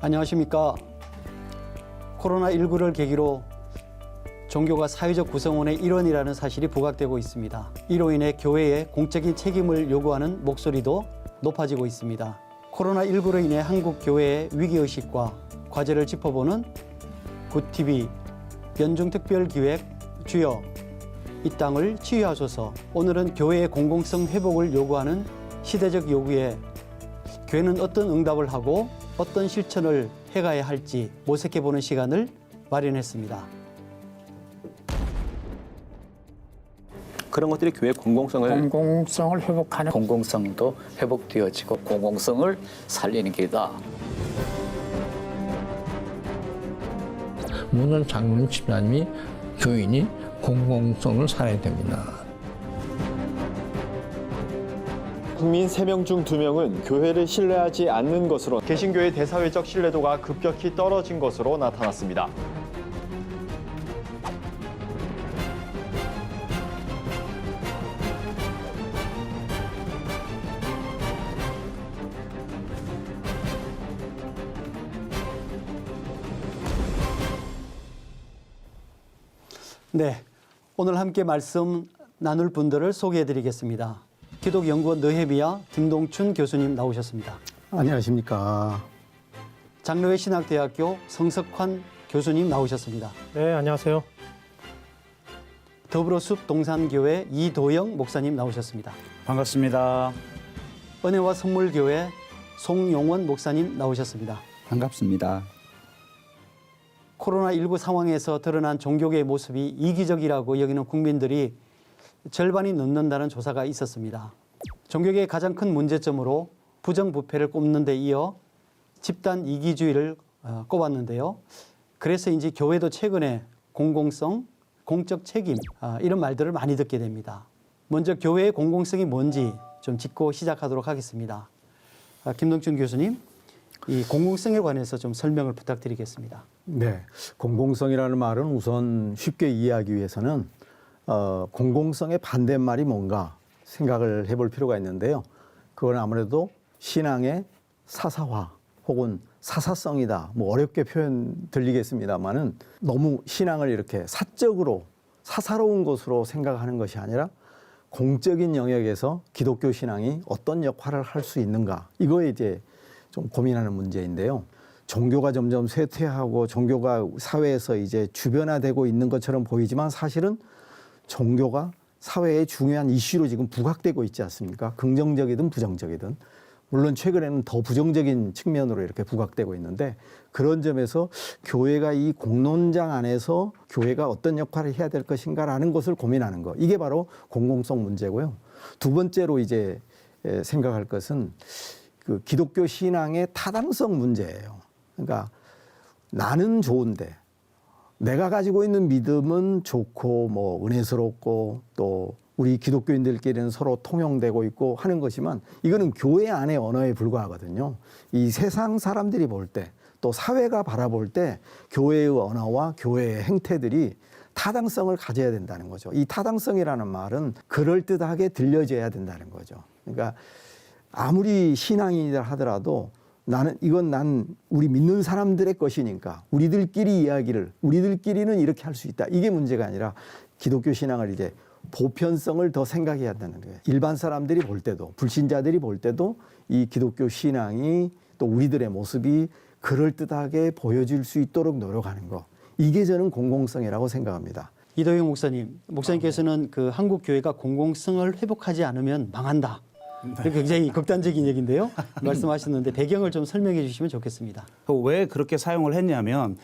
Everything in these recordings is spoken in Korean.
안녕하십니까. 코로나19를 계기로 종교가 사회적 구성원의 일원이라는 사실이 부각되고 있습니다. 이로 인해 교회의 공적인 책임을 요구하는 목소리도 높아지고 있습니다. 코로나19로 인해 한국 교회의 위기의식과 과제를 짚어보는 굿TV 연중특별기획 주여 이 땅을 치유하소서. 오늘은 교회의 공공성 회복을 요구하는 시대적 요구에 교회는 어떤 응답을 하고 어떤 실천을 해가야 할지 모색해보는 시간을 마련했습니다. 그런 것들이 교회 공공성을 회복하는 공공성도 회복되어지고 공공성을 살리는 길이다. 문을 잠그는 집사님이 교인이 공공성을 살아야 됩니다. 국민 3명 중 2명은 교회를 신뢰하지 않는 것으로 개신교의 대사회적 신뢰도가 급격히 떨어진 것으로 나타났습니다. 네, 오늘 함께 말씀 나눌 분들을 소개해드리겠습니다. 기독연구원 느헤미야 김동춘 교수님 나오셨습니다. 안녕하십니까. 장로회 신학대학교 성석환 교수님 나오셨습니다. 네, 안녕하세요. 더불어숲 동산교회 이도영 목사님 나오셨습니다. 반갑습니다. 은혜와 선물교회 송용원 목사님 나오셨습니다. 반갑습니다. 코로나19 상황에서 드러난 종교계의 모습이 이기적이라고 여기는 국민들이 절반이 넘는다는 조사가 있었습니다. 종교계의 가장 큰 문제점으로 부정부패를 꼽는 데 이어 집단 이기주의를 꼽았는데요. 그래서인지 교회도 최근에 공공성, 공적 책임 이런 말들을 많이 듣게 됩니다. 먼저 교회의 공공성이 뭔지 좀 짚고 시작하도록 하겠습니다. 김동춘 교수님, 이 공공성에 관해서 좀 설명을 부탁드리겠습니다. 네, 공공성이라는 말은 우선 쉽게 이해하기 위해서는 공공성의 반대말이 뭔가 생각을 해볼 필요가 있는데요. 그건 아무래도 신앙의 사사화 혹은 사사성이다. 뭐 어렵게 표현 들리겠습니다만은 너무 신앙을 이렇게 사적으로 사사로운 것으로 생각하는 것이 아니라 공적인 영역에서 기독교 신앙이 어떤 역할을 할 수 있는가. 이거에 이제 좀 고민하는 문제인데요. 종교가 점점 쇠퇴하고 종교가 사회에서 이제 주변화되고 있는 것처럼 보이지만 사실은 종교가 사회의 중요한 이슈로 지금 부각되고 있지 않습니까? 긍정적이든 부정적이든. 물론 최근에는 더 부정적인 측면으로 이렇게 부각되고 있는데 그런 점에서 교회가 이 공론장 안에서 교회가 어떤 역할을 해야 될 것인가라는 것을 고민하는 것. 이게 바로 공공성 문제고요. 두 번째로 이제 생각할 것은 그 기독교 신앙의 타당성 문제예요. 그러니까 나는 좋은데 내가 가지고 있는 믿음은 좋고 뭐 은혜스럽고 또 우리 기독교인들끼리는 서로 통용되고 있고 하는 것이지만 이거는 교회 안의 언어에 불과하거든요. 이 세상 사람들이 볼 때 또 사회가 바라볼 때 교회의 언어와 교회의 행태들이 타당성을 가져야 된다는 거죠. 이 타당성이라는 말은 그럴듯하게 들려져야 된다는 거죠. 그러니까 아무리 신앙이라 하더라도 난 우리 믿는 사람들의 것이니까 우리들끼리 이야기를 우리들끼리는 이렇게 할 수 있다. 이게 문제가 아니라 기독교 신앙을 이제 보편성을 더 생각해야 한다는 거예요. 일반 사람들이 볼 때도 불신자들이 볼 때도 이 기독교 신앙이 또 우리들의 모습이 그럴듯하게 보여줄 수 있도록 노력하는 거. 이게 저는 공공성이라고 생각합니다. 이도영 목사님께서는 그 한국 교회가 공공성을 회복하지 않으면 망한다. 굉장히 극단적인 얘기인데요. 말씀하셨는데 배경을 좀 설명해 주시면 좋겠습니다. 왜 그렇게 사용을 했냐면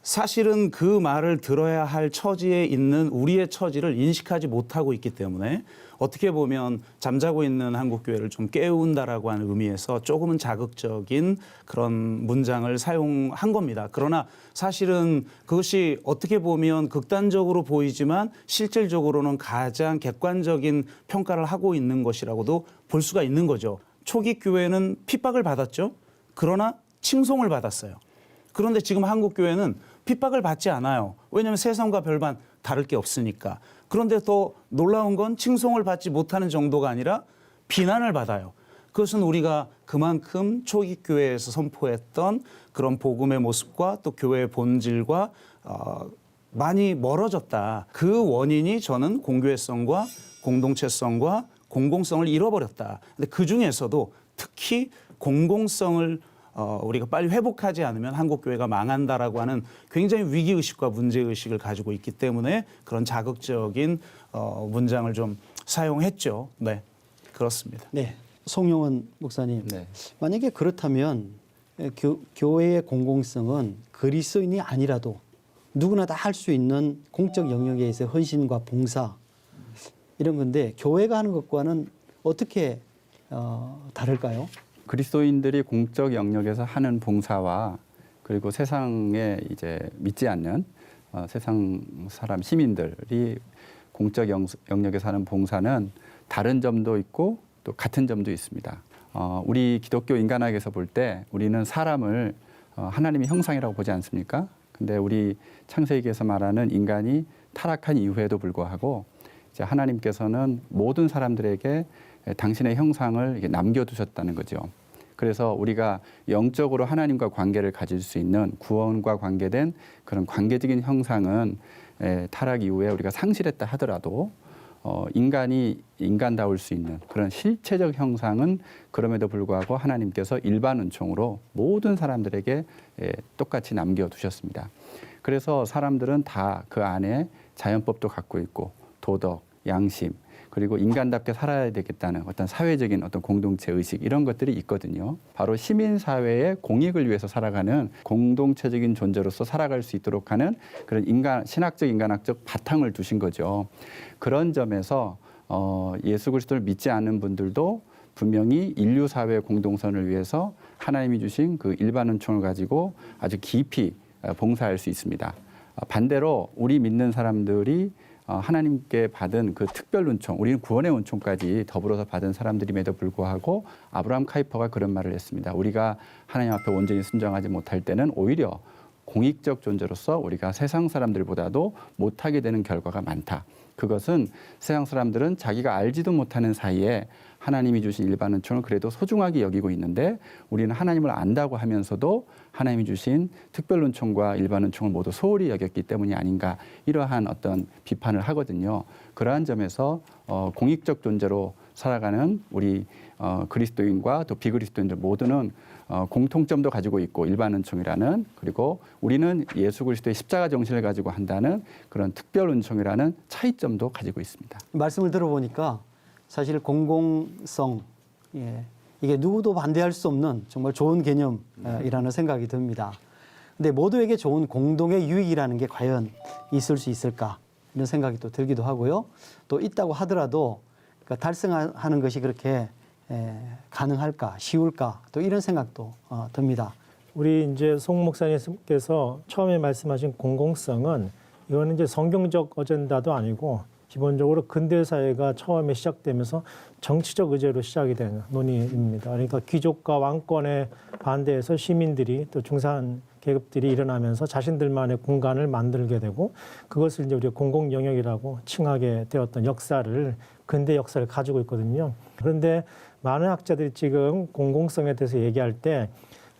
사실은 그 말을 들어야 할 처지에 있는 우리의 처지를 인식하지 못하고 있기 때문에 어떻게 보면 잠자고 있는 한국교회를 좀 깨운다라고 하는 의미에서 조금은 자극적인 그런 문장을 사용한 겁니다. 그러나 사실은 그것이 어떻게 보면 극단적으로 보이지만 실질적으로는 가장 객관적인 평가를 하고 있는 것이라고도 볼 수가 있는 거죠. 초기 교회는 핍박을 받았죠. 그러나 칭송을 받았어요. 그런데 지금 한국교회는 핍박을 받지 않아요. 왜냐하면 세상과 별반 다를 게 없으니까. 그런데 더 놀라운 건 칭송을 받지 못하는 정도가 아니라 비난을 받아요. 그것은 우리가 그만큼 초기 교회에서 선포했던 그런 복음의 모습과 또 교회의 본질과 많이 멀어졌다. 그 원인이 저는 공교회성과 공동체성과 공공성을 잃어버렸다. 근데 그 중에서도 특히 공공성을 우리가 빨리 회복하지 않으면 한국 교회가 망한다라고 하는 굉장히 위기 의식과 문제 의식을 가지고 있기 때문에 그런 자극적인 문장을 좀 사용했죠. 네, 그렇습니다. 네, 송영원 목사님. 네. 만약에 그렇다면 교회의 공공성은 그리스도인이 아니라도 누구나 다 할 수 있는 공적 영역에서의 헌신과 봉사 이런 건데 교회가 하는 것과는 어떻게 다를까요? 그리스도인들이 공적 영역에서 하는 봉사와 그리고 세상에 이제 믿지 않는 세상 사람 시민들이 공적 영역에서 하는 봉사는 다른 점도 있고 또 같은 점도 있습니다. 우리 기독교 인간학에서 볼 때 우리는 사람을 하나님의 형상이라고 보지 않습니까? 근데 우리 창세기에서 말하는 인간이 타락한 이후에도 불구하고 이제 하나님께서는 모든 사람들에게 당신의 형상을 남겨두셨다는 거죠. 그래서 우리가 영적으로 하나님과 관계를 가질 수 있는 구원과 관계된 그런 관계적인 형상은 타락 이후에 우리가 상실했다 하더라도 인간이 인간다울 수 있는 그런 실체적 형상은 그럼에도 불구하고 하나님께서 일반 은총으로 모든 사람들에게 똑같이 남겨두셨습니다. 그래서 사람들은 다 그 안에 자연법도 갖고 있고 도덕, 양심, 그리고 인간답게 살아야 되겠다는 어떤 사회적인 어떤 공동체 의식 이런 것들이 있거든요. 바로 시민사회의 공익을 위해서 살아가는 공동체적인 존재로서 살아갈 수 있도록 하는 그런 신학적, 인간학적 바탕을 두신 거죠. 그런 점에서 예수 그리스도를 믿지 않는 분들도 분명히 인류 사회의 공동선을 위해서 하나님이 주신 그 일반 은총을 가지고 아주 깊이 봉사할 수 있습니다. 반대로 우리 믿는 사람들이 하나님께 받은 그 특별 은총, 우리는 구원의 은총까지 더불어서 받은 사람들임에도 불구하고 아브라함 카이퍼가 그런 말을 했습니다. 우리가 하나님 앞에 온전히 순종하지 못할 때는 오히려 공익적 존재로서 우리가 세상 사람들보다도 못하게 되는 결과가 많다. 그것은 세상 사람들은 자기가 알지도 못하는 사이에 하나님이 주신 일반 은총을 그래도 소중하게 여기고 있는데 우리는 하나님을 안다고 하면서도 하나님이 주신 특별 은총과 일반 은총을 모두 소홀히 여겼기 때문이 아닌가 이러한 어떤 비판을 하거든요. 그러한 점에서 공익적 존재로 살아가는 우리 그리스도인과 또 비그리스도인들 모두는 공통점도 가지고 있고 일반 은총이라는 그리고 우리는 예수 그리스도의 십자가 정신을 가지고 한다는 그런 특별 은총이라는 차이점도 가지고 있습니다. 말씀을 들어보니까 사실 공공성 이게 누구도 반대할 수 없는 정말 좋은 개념이라는 생각이 듭니다. 근데 모두에게 좋은 공동의 유익이라는 게 과연 있을 수 있을까 이런 생각이 또 들기도 하고요. 또 있다고 하더라도 그러니까 달성하는 것이 그렇게 가능할까, 쉬울까 또 이런 생각도 듭니다. 우리 이제 송 목사님께서 처음에 말씀하신 공공성은 이거는 이제 성경적 어젠다도 아니고 기본적으로 근대 사회가 처음에 시작되면서 정치적 의제로 시작이 된 논의입니다. 그러니까 귀족과 왕권에 반대해서 시민들이 또 중산 계급들이 일어나면서 자신들만의 공간을 만들게 되고 그것을 이제 우리가 공공 영역이라고 칭하게 되었던 역사를 근대 역사를 가지고 있거든요. 그런데 많은 학자들이 지금 공공성에 대해서 얘기할 때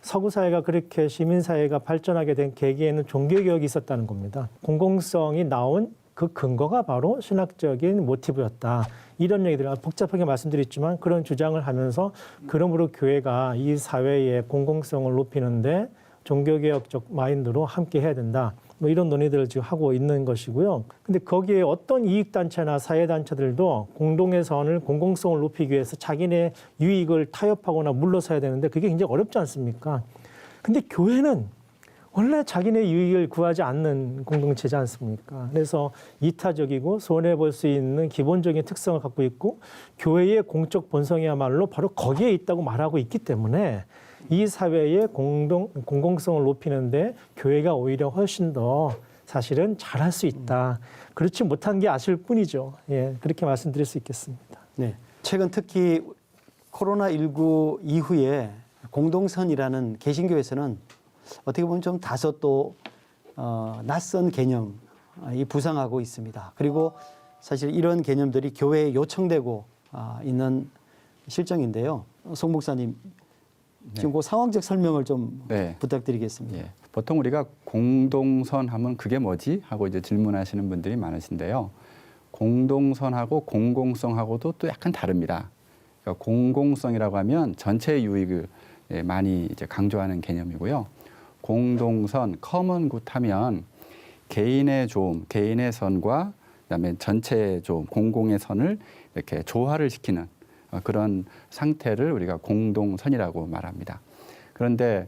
서구 사회가 그렇게 시민 사회가 발전하게 된 계기에는 종교 개혁이 있었다는 겁니다. 공공성이 나온 그 근거가 바로 신학적인 모티브였다. 이런 얘기들을 복잡하게 말씀드렸지만 그런 주장을 하면서 그러므로 교회가 이 사회의 공공성을 높이는데 종교개혁적 마인드로 함께 해야 된다. 뭐 이런 논의들을 지금 하고 있는 것이고요. 근데 거기에 어떤 이익단체나 사회단체들도 공동의 선을 공공성을 높이기 위해서 자기네 유익을 타협하거나 물러서야 되는데 그게 굉장히 어렵지 않습니까? 근데 교회는 원래 자기네 유익을 구하지 않는 공동체지 않습니까? 그래서 이타적이고 손해볼 수 있는 기본적인 특성을 갖고 있고 교회의 공적 본성이야말로 바로 거기에 있다고 말하고 있기 때문에 이 사회의 공공성을 높이는데 교회가 오히려 훨씬 더 사실은 잘할 수 있다. 그렇지 못한 게 아쉬울 뿐이죠. 예, 그렇게 말씀드릴 수 있겠습니다. 네, 최근 특히 코로나19 이후에 공동선이라는 개신교에서는 어떻게 보면 좀 다소 또 낯선 개념이 부상하고 있습니다. 그리고 사실 이런 개념들이 교회에 요청되고 있는 실정인데요. 송 목사님, 지금 그 상황적 설명을 좀 네. 부탁드리겠습니다. 예. 보통 우리가 공동선 하면 그게 뭐지? 하고 이제 질문하시는 분들이 많으신데요. 공동선하고 공공성하고도 또 약간 다릅니다. 그러니까 공공성이라고 하면 전체 유익을 많이 이제 강조하는 개념이고요. 공동선, 커먼 굿 하면 개인의 좋음, 개인의 선과 그다음에 전체의 좋음, 공공의 선을 이렇게 조화를 시키는 그런 상태를 우리가 공동선이라고 말합니다. 그런데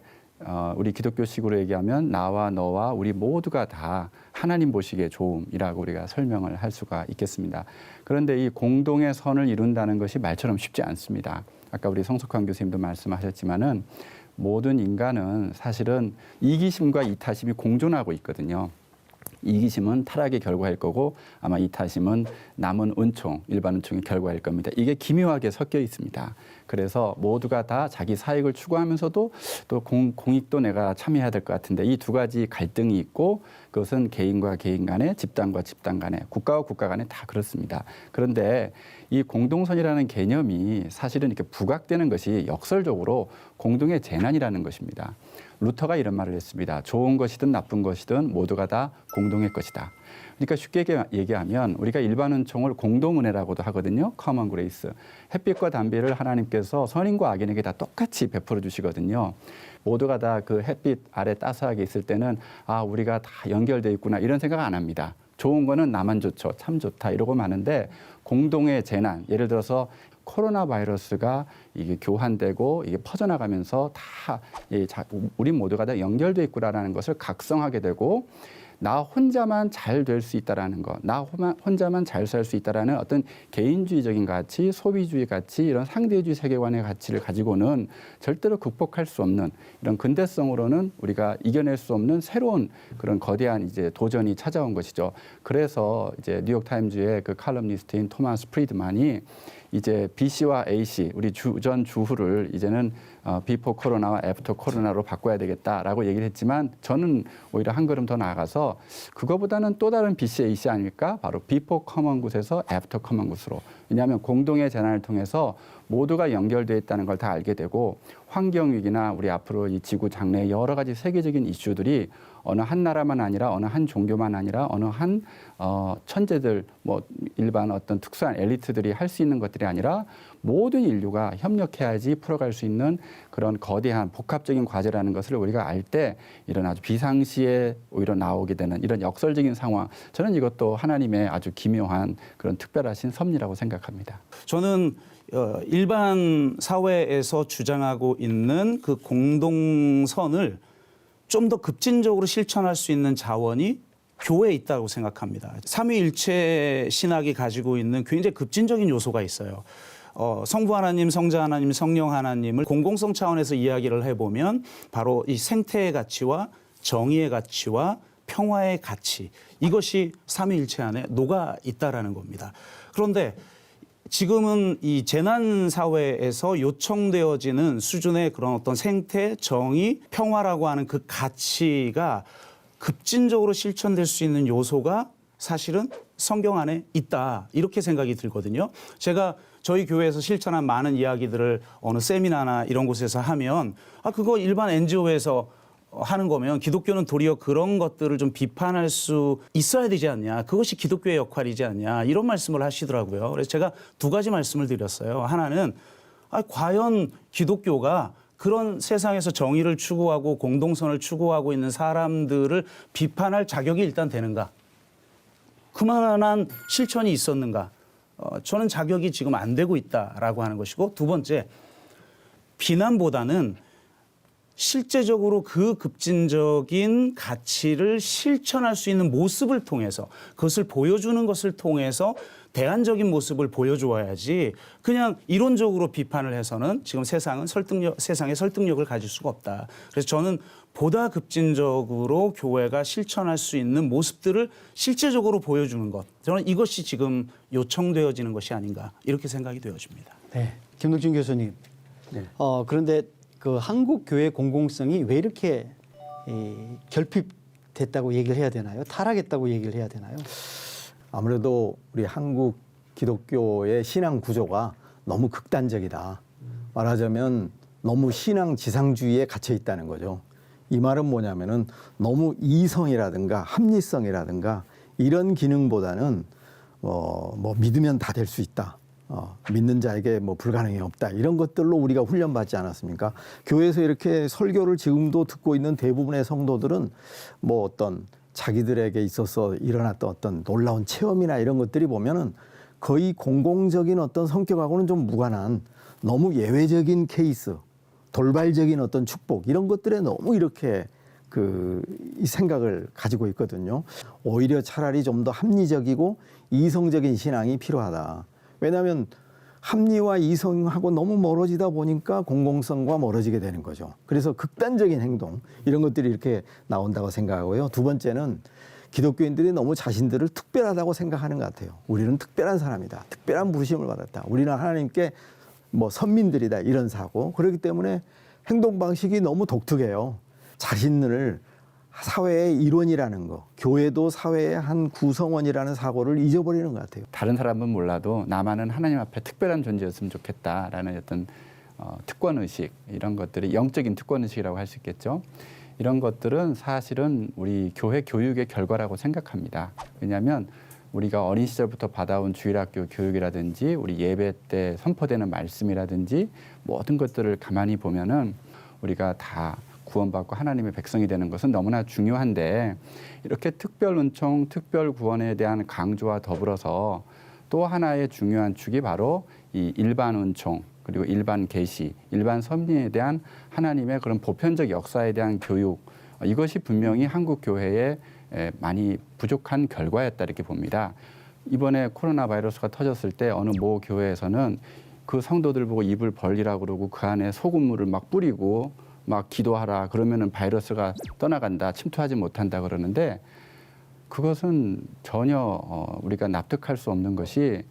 우리 기독교식으로 얘기하면 나와 너와 우리 모두가 다 하나님 보시기에 좋음이라고 우리가 설명을 할 수가 있겠습니다. 그런데 이 공동의 선을 이룬다는 것이 말처럼 쉽지 않습니다. 아까 우리 성석환 교수님도 말씀하셨지만은 모든 인간은 사실은 이기심과 이타심이 공존하고 있거든요. 이기심은 타락의 결과일 거고 아마 이타심은 남은 은총, 일반 은총의 결과일 겁니다. 이게 기묘하게 섞여 있습니다. 그래서 모두가 다 자기 사익을 추구하면서도 또 공익도 내가 참여해야 될 것 같은데 이 두 가지 갈등이 있고 그것은 개인과 개인 간에, 집단과 집단 간에, 국가와 국가 간에 다 그렇습니다. 그런데 이 공동선이라는 개념이 사실은 이렇게 부각되는 것이 역설적으로 공동의 재난이라는 것입니다. 루터가 이런 말을 했습니다. 좋은 것이든 나쁜 것이든 모두가 다 공동의 것이다. 그러니까 쉽게 얘기하면 우리가 일반 은총을 공동은혜라고도 하거든요. 커먼 그레이스. 햇빛과 담비를 하나님께서 선인과 악인에게 다 똑같이 베풀어 주시거든요. 모두가 다 그 햇빛 아래 따스하게 있을 때는 아 우리가 다 연결돼 있구나 이런 생각 안 합니다. 좋은 거는 나만 좋죠. 참 좋다 이러고 마는데 공동의 재난, 예를 들어서 코로나 바이러스가 이게 교환되고 이게 퍼져나가면서 다 우리 모두가 다 연결돼 있구나라는 것을 각성하게 되고 나 혼자만 잘 될 수 있다라는 것, 나 혼자만 잘 살 수 있다라는 어떤 개인주의적인 가치, 소비주의 가치, 이런 상대주의 세계관의 가치를 가지고는 절대로 극복할 수 없는 이런 근대성으로는 우리가 이겨낼 수 없는 새로운 그런 거대한 이제 도전이 찾아온 것이죠. 그래서 이제 뉴욕 타임즈의 그 칼럼니스트인 토마스 프리드만이 이제 BC와 AC, 우리 전 주후를 이제는 비포 코로나와 애프터 코로나로 바꿔야 되겠다라고 얘기를 했지만 저는 오히려 한 걸음 더 나아가서 그거보다는 또 다른 BC, AC 아닐까? 바로 비포 커먼 굿에서 애프터 커먼 굿으로. 왜냐하면 공동의 재난을 통해서 모두가 연결되어 있다는 걸 다 알게 되고 환경위기나 우리 앞으로 이 지구 장래의 여러 가지 세계적인 이슈들이 어느 한 나라만 아니라 어느 한 종교만 아니라 어느 한 천재들 뭐 일반 어떤 특수한 엘리트들이 할 수 있는 것들이 아니라 모든 인류가 협력해야지 풀어갈 수 있는 그런 거대한 복합적인 과제라는 것을 우리가 알 때 이런 아주 비상시에 오히려 나오게 되는 이런 역설적인 상황, 저는 이것도 하나님의 아주 기묘한 그런 특별하신 섭리라고 생각합니다. 저는 일반 사회에서 주장하고 있는 그 공동선을 좀 더 급진적으로 실천할 수 있는 자원이 교회에 있다고 생각합니다. 삼위일체 신학이 가지고 있는 굉장히 급진적인 요소가 있어요. 성부 하나님, 성자 하나님, 성령 하나님을 공공성 차원에서 이야기를 해보면 바로 이 생태의 가치와 정의의 가치와 평화의 가치, 이것이 삼위일체 안에 녹아 있다라는 겁니다. 그런데 지금은 이 재난 사회에서 요청되어지는 수준의 그런 어떤 생태, 정의, 평화라고 하는 그 가치가 급진적으로 실천될 수 있는 요소가 사실은 성경 안에 있다, 이렇게 생각이 들거든요. 제가 저희 교회에서 실천한 많은 이야기들을 어느 세미나나 이런 곳에서 하면 그거 일반 NGO에서 하는 거면 기독교는 도리어 그런 것들을 좀 비판할 수 있어야 되지 않냐. 그것이 기독교의 역할이지 않냐. 이런 말씀을 하시더라고요. 그래서 제가 두 가지 말씀을 드렸어요. 하나는 과연 기독교가 그런 세상에서 정의를 추구하고 공동선을 추구하고 있는 사람들을 비판할 자격이 일단 되는가. 그만한 실천이 있었는가. 저는 자격이 지금 안 되고 있다라고 하는 것이고, 두 번째, 비난보다는 실제적으로 그 급진적인 가치를 실천할 수 있는 모습을 통해서, 그것을 보여주는 것을 통해서 대안적인 모습을 보여주어야지 그냥 이론적으로 비판을 해서는 지금 세상의 설득력을 가질 수가 없다. 그래서 저는 보다 급진적으로 교회가 실천할 수 있는 모습들을 실제적으로 보여주는 것, 저는 이것이 지금 요청되어지는 것이 아닌가, 이렇게 생각이 되어집니다. 네, 김동준 교수님. 네. 그런데 그 한국 교회 공공성이 왜 이렇게 결핍됐다고 얘기를 해야 되나요? 타락했다고 얘기를 해야 되나요? 아무래도 우리 한국 기독교의 신앙 구조가 너무 극단적이다. 말하자면 너무 신앙 지상주의에 갇혀 있다는 거죠. 이 말은 뭐냐면은 너무 이성이라든가 합리성이라든가 이런 기능보다는 뭐 믿으면 다 될 수 있다. 믿는 자에게 뭐 불가능이 없다. 이런 것들로 우리가 훈련받지 않았습니까? 교회에서 이렇게 설교를 지금도 듣고 있는 대부분의 성도들은 뭐 어떤 자기들에게 있어서 일어났던 어떤 놀라운 체험이나 이런 것들이 보면은 거의 공공적인 어떤 성격하고는 좀 무관한 너무 예외적인 케이스, 돌발적인 어떤 축복 이런 것들에 너무 이렇게 이 생각을 가지고 있거든요. 오히려 차라리 좀 더 합리적이고 이성적인 신앙이 필요하다. 왜냐하면 합리와 이성하고 너무 멀어지다 보니까 공공성과 멀어지게 되는 거죠. 그래서 극단적인 행동 이런 것들이 이렇게 나온다고 생각하고요. 두 번째는 기독교인들이 너무 자신들을 특별하다고 생각하는 것 같아요. 우리는 특별한 사람이다. 특별한 부르심을 받았다. 우리는 하나님께 뭐 선민들이다. 이런 사고. 그렇기 때문에 행동 방식이 너무 독특해요. 자신을 사회의 일원이라는 거, 교회도 사회의 한 구성원이라는 사고를 잊어버리는 것 같아요. 다른 사람은 몰라도 나만은 하나님 앞에 특별한 존재였으면 좋겠다라는 어떤 특권의식 이런 것들이 영적인 특권의식이라고 할 수 있겠죠. 이런 것들은 사실은 우리 교회 교육의 결과라고 생각합니다. 왜냐하면 우리가 어린 시절부터 받아온 주일학교 교육이라든지 우리 예배 때 선포되는 말씀이라든지 모든 것들을 가만히 보면은 우리가 다 구원받고 하나님의 백성이 되는 것은 너무나 중요한데 이렇게 특별 은총, 특별 구원에 대한 강조와 더불어서 또 하나의 중요한 축이 바로 이 일반 은총 그리고 일반 계시, 일반 섭리에 대한 하나님의 그런 보편적 역사에 대한 교육 이것이 분명히 한국 교회에 많이 부족한 결과였다 이렇게 봅니다. 이번에 코로나 바이러스가 터졌을 때 어느 모 교회에서는 그 성도들 보고 입을 벌리라고 그러고 그 안에 소금물을 막 뿌리고 막 기도하라 그러면은 바이러스가 떠나간다 침투하지 못한다 그러는데 그것은 전혀 우리가 납득할 수 없는 것이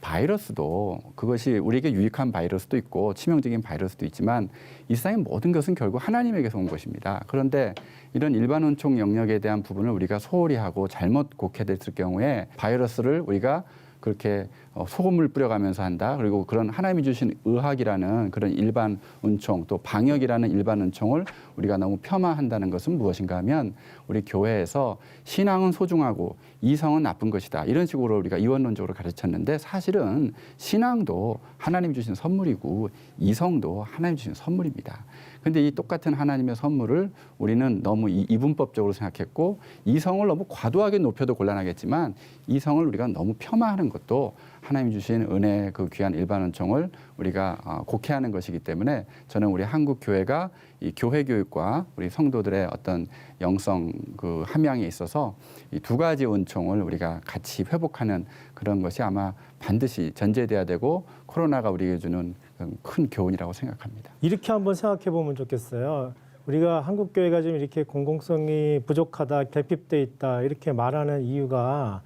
바이러스도 그것이 우리에게 유익한 바이러스도 있고 치명적인 바이러스도 있지만 이 세상의 모든 것은 결국 하나님에게서 온 것입니다. 그런데 이런 일반 은총 영역에 대한 부분을 우리가 소홀히 하고 잘못 곡해됐을 경우에 바이러스를 우리가 그렇게 소금을 뿌려가면서 한다. 그리고 그런 하나님이 주신 의학이라는 그런 일반 은총 또 방역이라는 일반 은총을 우리가 너무 폄하한다는 것은 무엇인가 하면 우리 교회에서 신앙은 소중하고 이성은 나쁜 것이다. 이런 식으로 우리가 이원론적으로 가르쳤는데 사실은 신앙도 하나님이 주신 선물이고 이성도 하나님이 주신 선물입니다. 근데 이 똑같은 하나님의 선물을 우리는 너무 이분법적으로 생각했고 이성을 너무 과도하게 높여도 곤란하겠지만 이성을 우리가 너무 폄하하는 것도 하나님이 주신 은혜의 그 귀한 일반 은총을 우리가 곡해하는 것이기 때문에 저는 우리 한국 교회가 이 교회 교육과 우리 성도들의 어떤 영성 그 함양에 있어서 이 두 가지 은총을 우리가 같이 회복하는 그런 것이 아마 반드시 전제돼야 되고 코로나가 우리에게 주는 큰 교훈이라고 생각합니다. 이렇게 한번 생각해 보면 좋겠어요. 우리가 한국 교회가 지금 이렇게 공공성이 부족하다, 결핍돼 있다 이렇게 말하는 이유가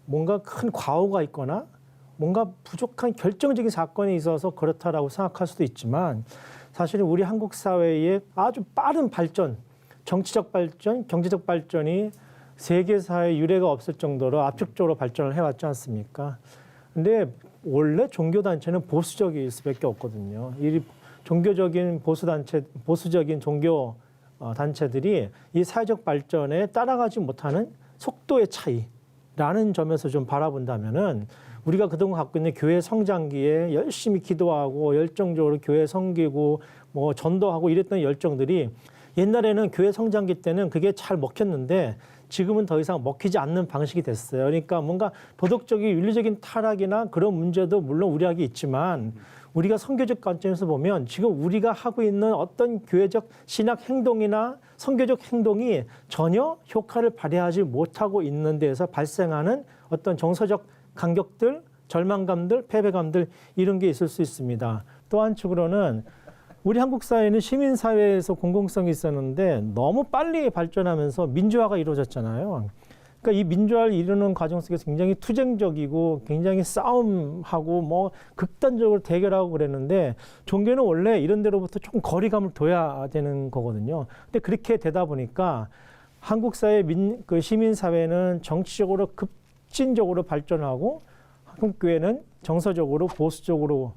뭔가 큰 과오가 있거나 뭔가 부족한 결정적인 사건이 있어서 그렇다라고 생각할 수도 있지만 사실은 우리 한국 사회의 아주 빠른 발전, 정치적 발전, 경제적 발전이 세계사의 유례가 없을 정도로 압축적으로 발전을 해왔지 않습니까? 근데 원래 종교단체는 보수적일 수밖에 없거든요. 이 종교적인 보수적인 종교 단체들이 이 사회적 발전에 따라가지 못하는 속도의 차이라는 점에서 좀 바라본다면은 우리가 그동안 갖고 있는 교회 성장기에 열심히 기도하고 열정적으로 교회 섬기고 뭐 전도하고 이랬던 열정들이 옛날에는 교회 성장기 때는 그게 잘 먹혔는데 지금은 더 이상 먹히지 않는 방식이 됐어요. 그러니까 뭔가 도덕적인 윤리적인 타락이나 그런 문제도 물론 우려하기 있지만 우리가 선교적 관점에서 보면 지금 우리가 하고 있는 어떤 교회적 신학 행동이나 선교적 행동이 전혀 효과를 발휘하지 못하고 있는 데에서 발생하는 어떤 정서적 간격들, 절망감들, 패배감들 이런 게 있을 수 있습니다. 또 한측으로는 우리 한국 사회는 시민사회에서 공공성이 있었는데 너무 빨리 발전하면서 민주화가 이루어졌잖아요. 그러니까 이 민주화를 이루는 과정 속에서 굉장히 투쟁적이고 굉장히 싸움하고 뭐 극단적으로 대결하고 그랬는데 종교는 원래 이런 데로부터 조금 거리감을 둬야 되는 거거든요. 근데 그렇게 되다 보니까 한국 사회 그 시민사회는 정치적으로 급진적으로 발전하고 한국 교회는 정서적으로 보수적으로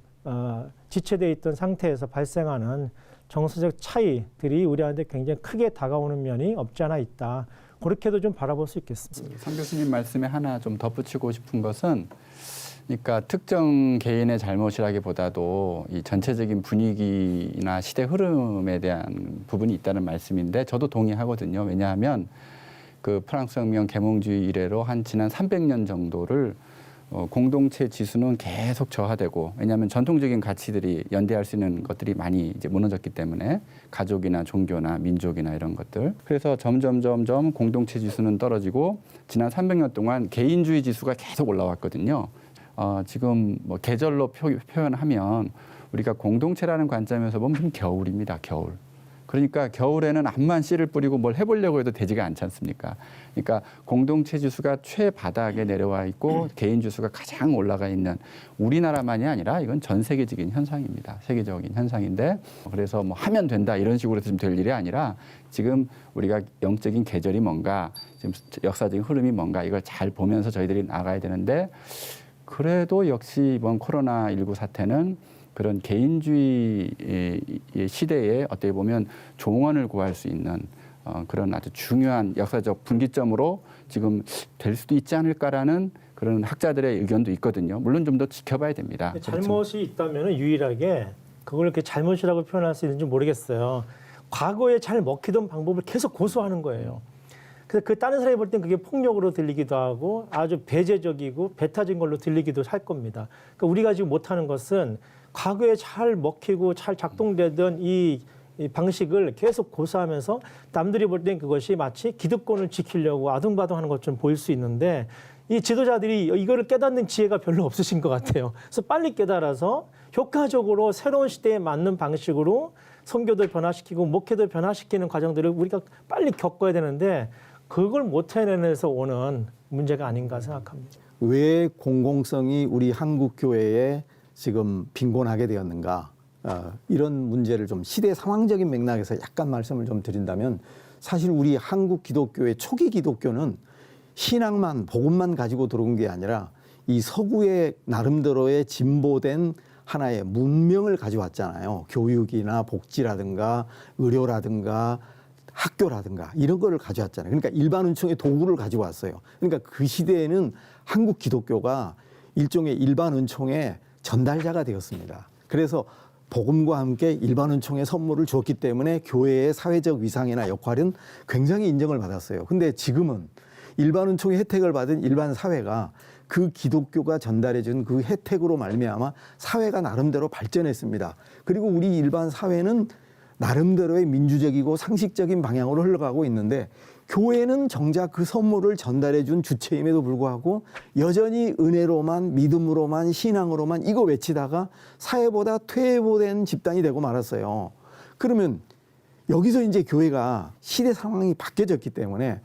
지체되어 있던 상태에서 발생하는 정서적 차이들이 우리한테 굉장히 크게 다가오는 면이 없지 않아 있다. 그렇게도 좀 바라볼 수 있겠습니다. 상 교수님 말씀에 하나 좀 덧붙이고 싶은 것은, 그러니까 특정 개인의 잘못이라기보다도 이 전체적인 분위기나 시대 흐름에 대한 부분이 있다는 말씀인데, 저도 동의하거든요. 왜냐하면 그 프랑스 혁명 계몽주의 이래로 한 지난 300년 정도를 공동체 지수는 계속 저하되고, 왜냐하면 전통적인 가치들이 연대할 수 있는 것들이 많이 이제 무너졌기 때문에, 가족이나 종교나 민족이나 이런 것들. 그래서 점점 공동체 지수는 떨어지고, 지난 300년 동안 개인주의 지수가 계속 올라왔거든요. 지금 뭐 계절로 표현하면 우리가 공동체라는 관점에서 보면 겨울입니다. 겨울. 그러니까 겨울에는 암만 씨를 뿌리고 뭘 해보려고 해도 되지가 않지 않습니까? 그러니까 공동체 지수가 최바닥에 내려와 있고 개인 지수가 가장 올라가 있는, 우리나라만이 아니라 이건 전 세계적인 현상입니다. 세계적인 현상인데, 그래서 뭐 하면 된다 이런 식으로 해서 될 일이 아니라, 지금 우리가 영적인 계절이 뭔가, 지금 역사적인 흐름이 뭔가, 이걸 잘 보면서 저희들이 나가야 되는데, 그래도 역시 이번 코로나19 사태는 그런 개인주의 시대에 어떻게 보면 종언을 구할 수 있는 그런 아주 중요한 역사적 분기점으로 지금 될 수도 있지 않을까라는 그런 학자들의 의견도 있거든요. 물론 좀 더 지켜봐야 됩니다. 잘못이 있다면 유일하게 그걸 이렇게 잘못이라고 표현할 수 있는지 모르겠어요. 과거에 잘 먹히던 방법을 계속 고수하는 거예요. 그래서 그 다른 사람이 볼 땐 그게 폭력으로 들리기도 하고 아주 배제적이고 배타진 걸로 들리기도 할 겁니다. 그러니까 우리가 지금 못하는 것은 과거에 잘 먹히고 잘 작동되던 이 방식을 계속 고수하면서 남들이 볼 땐 그것이 마치 기득권을 지키려고 아둥바둥하는 것처럼 보일 수 있는데, 이 지도자들이 이거를 깨닫는 지혜가 별로 없으신 것 같아요. 그래서 빨리 깨달아서 효과적으로 새로운 시대에 맞는 방식으로 선교도 변화시키고 목회도 변화시키는 과정들을 우리가 빨리 겪어야 되는데, 그걸 못 해내서 오는 문제가 아닌가 생각합니다. 왜 공공성이 우리 한국 교회에 지금 빈곤하게 되었는가? 이런 문제를 좀 시대 상황적인 맥락에서 약간 말씀을 좀 드린다면, 사실 우리 한국 기독교의 초기 기독교는 신앙만, 복음만 가지고 들어온 게 아니라 이 서구의 나름대로의 진보된 하나의 문명을 가져왔잖아요. 교육이나 복지라든가 의료라든가 학교라든가 이런 거를 가져왔잖아요. 그러니까 일반 은총의 도구를 가져왔어요. 그러니까 그 시대에는 한국 기독교가 일종의 일반 은총의 전달자가 되었습니다. 그래서 복음과 함께 일반 은총의 선물을 주었기 때문에 교회의 사회적 위상이나 역할은 굉장히 인정을 받았어요. 근데 지금은 일반 은총의 혜택을 받은 일반 사회가 그 기독교가 전달해준 그 혜택으로 말미암아 사회가 나름대로 발전했습니다. 그리고 우리 일반 사회는 나름대로의 민주적이고 상식적인 방향으로 흘러가고 있는데, 교회는 정작 그 선물을 전달해준 주체임에도 불구하고 여전히 은혜로만, 믿음으로만, 신앙으로만 이거 외치다가 사회보다 퇴보된 집단이 되고 말았어요. 그러면 여기서 이제 교회가 시대 상황이 바뀌어졌기 때문에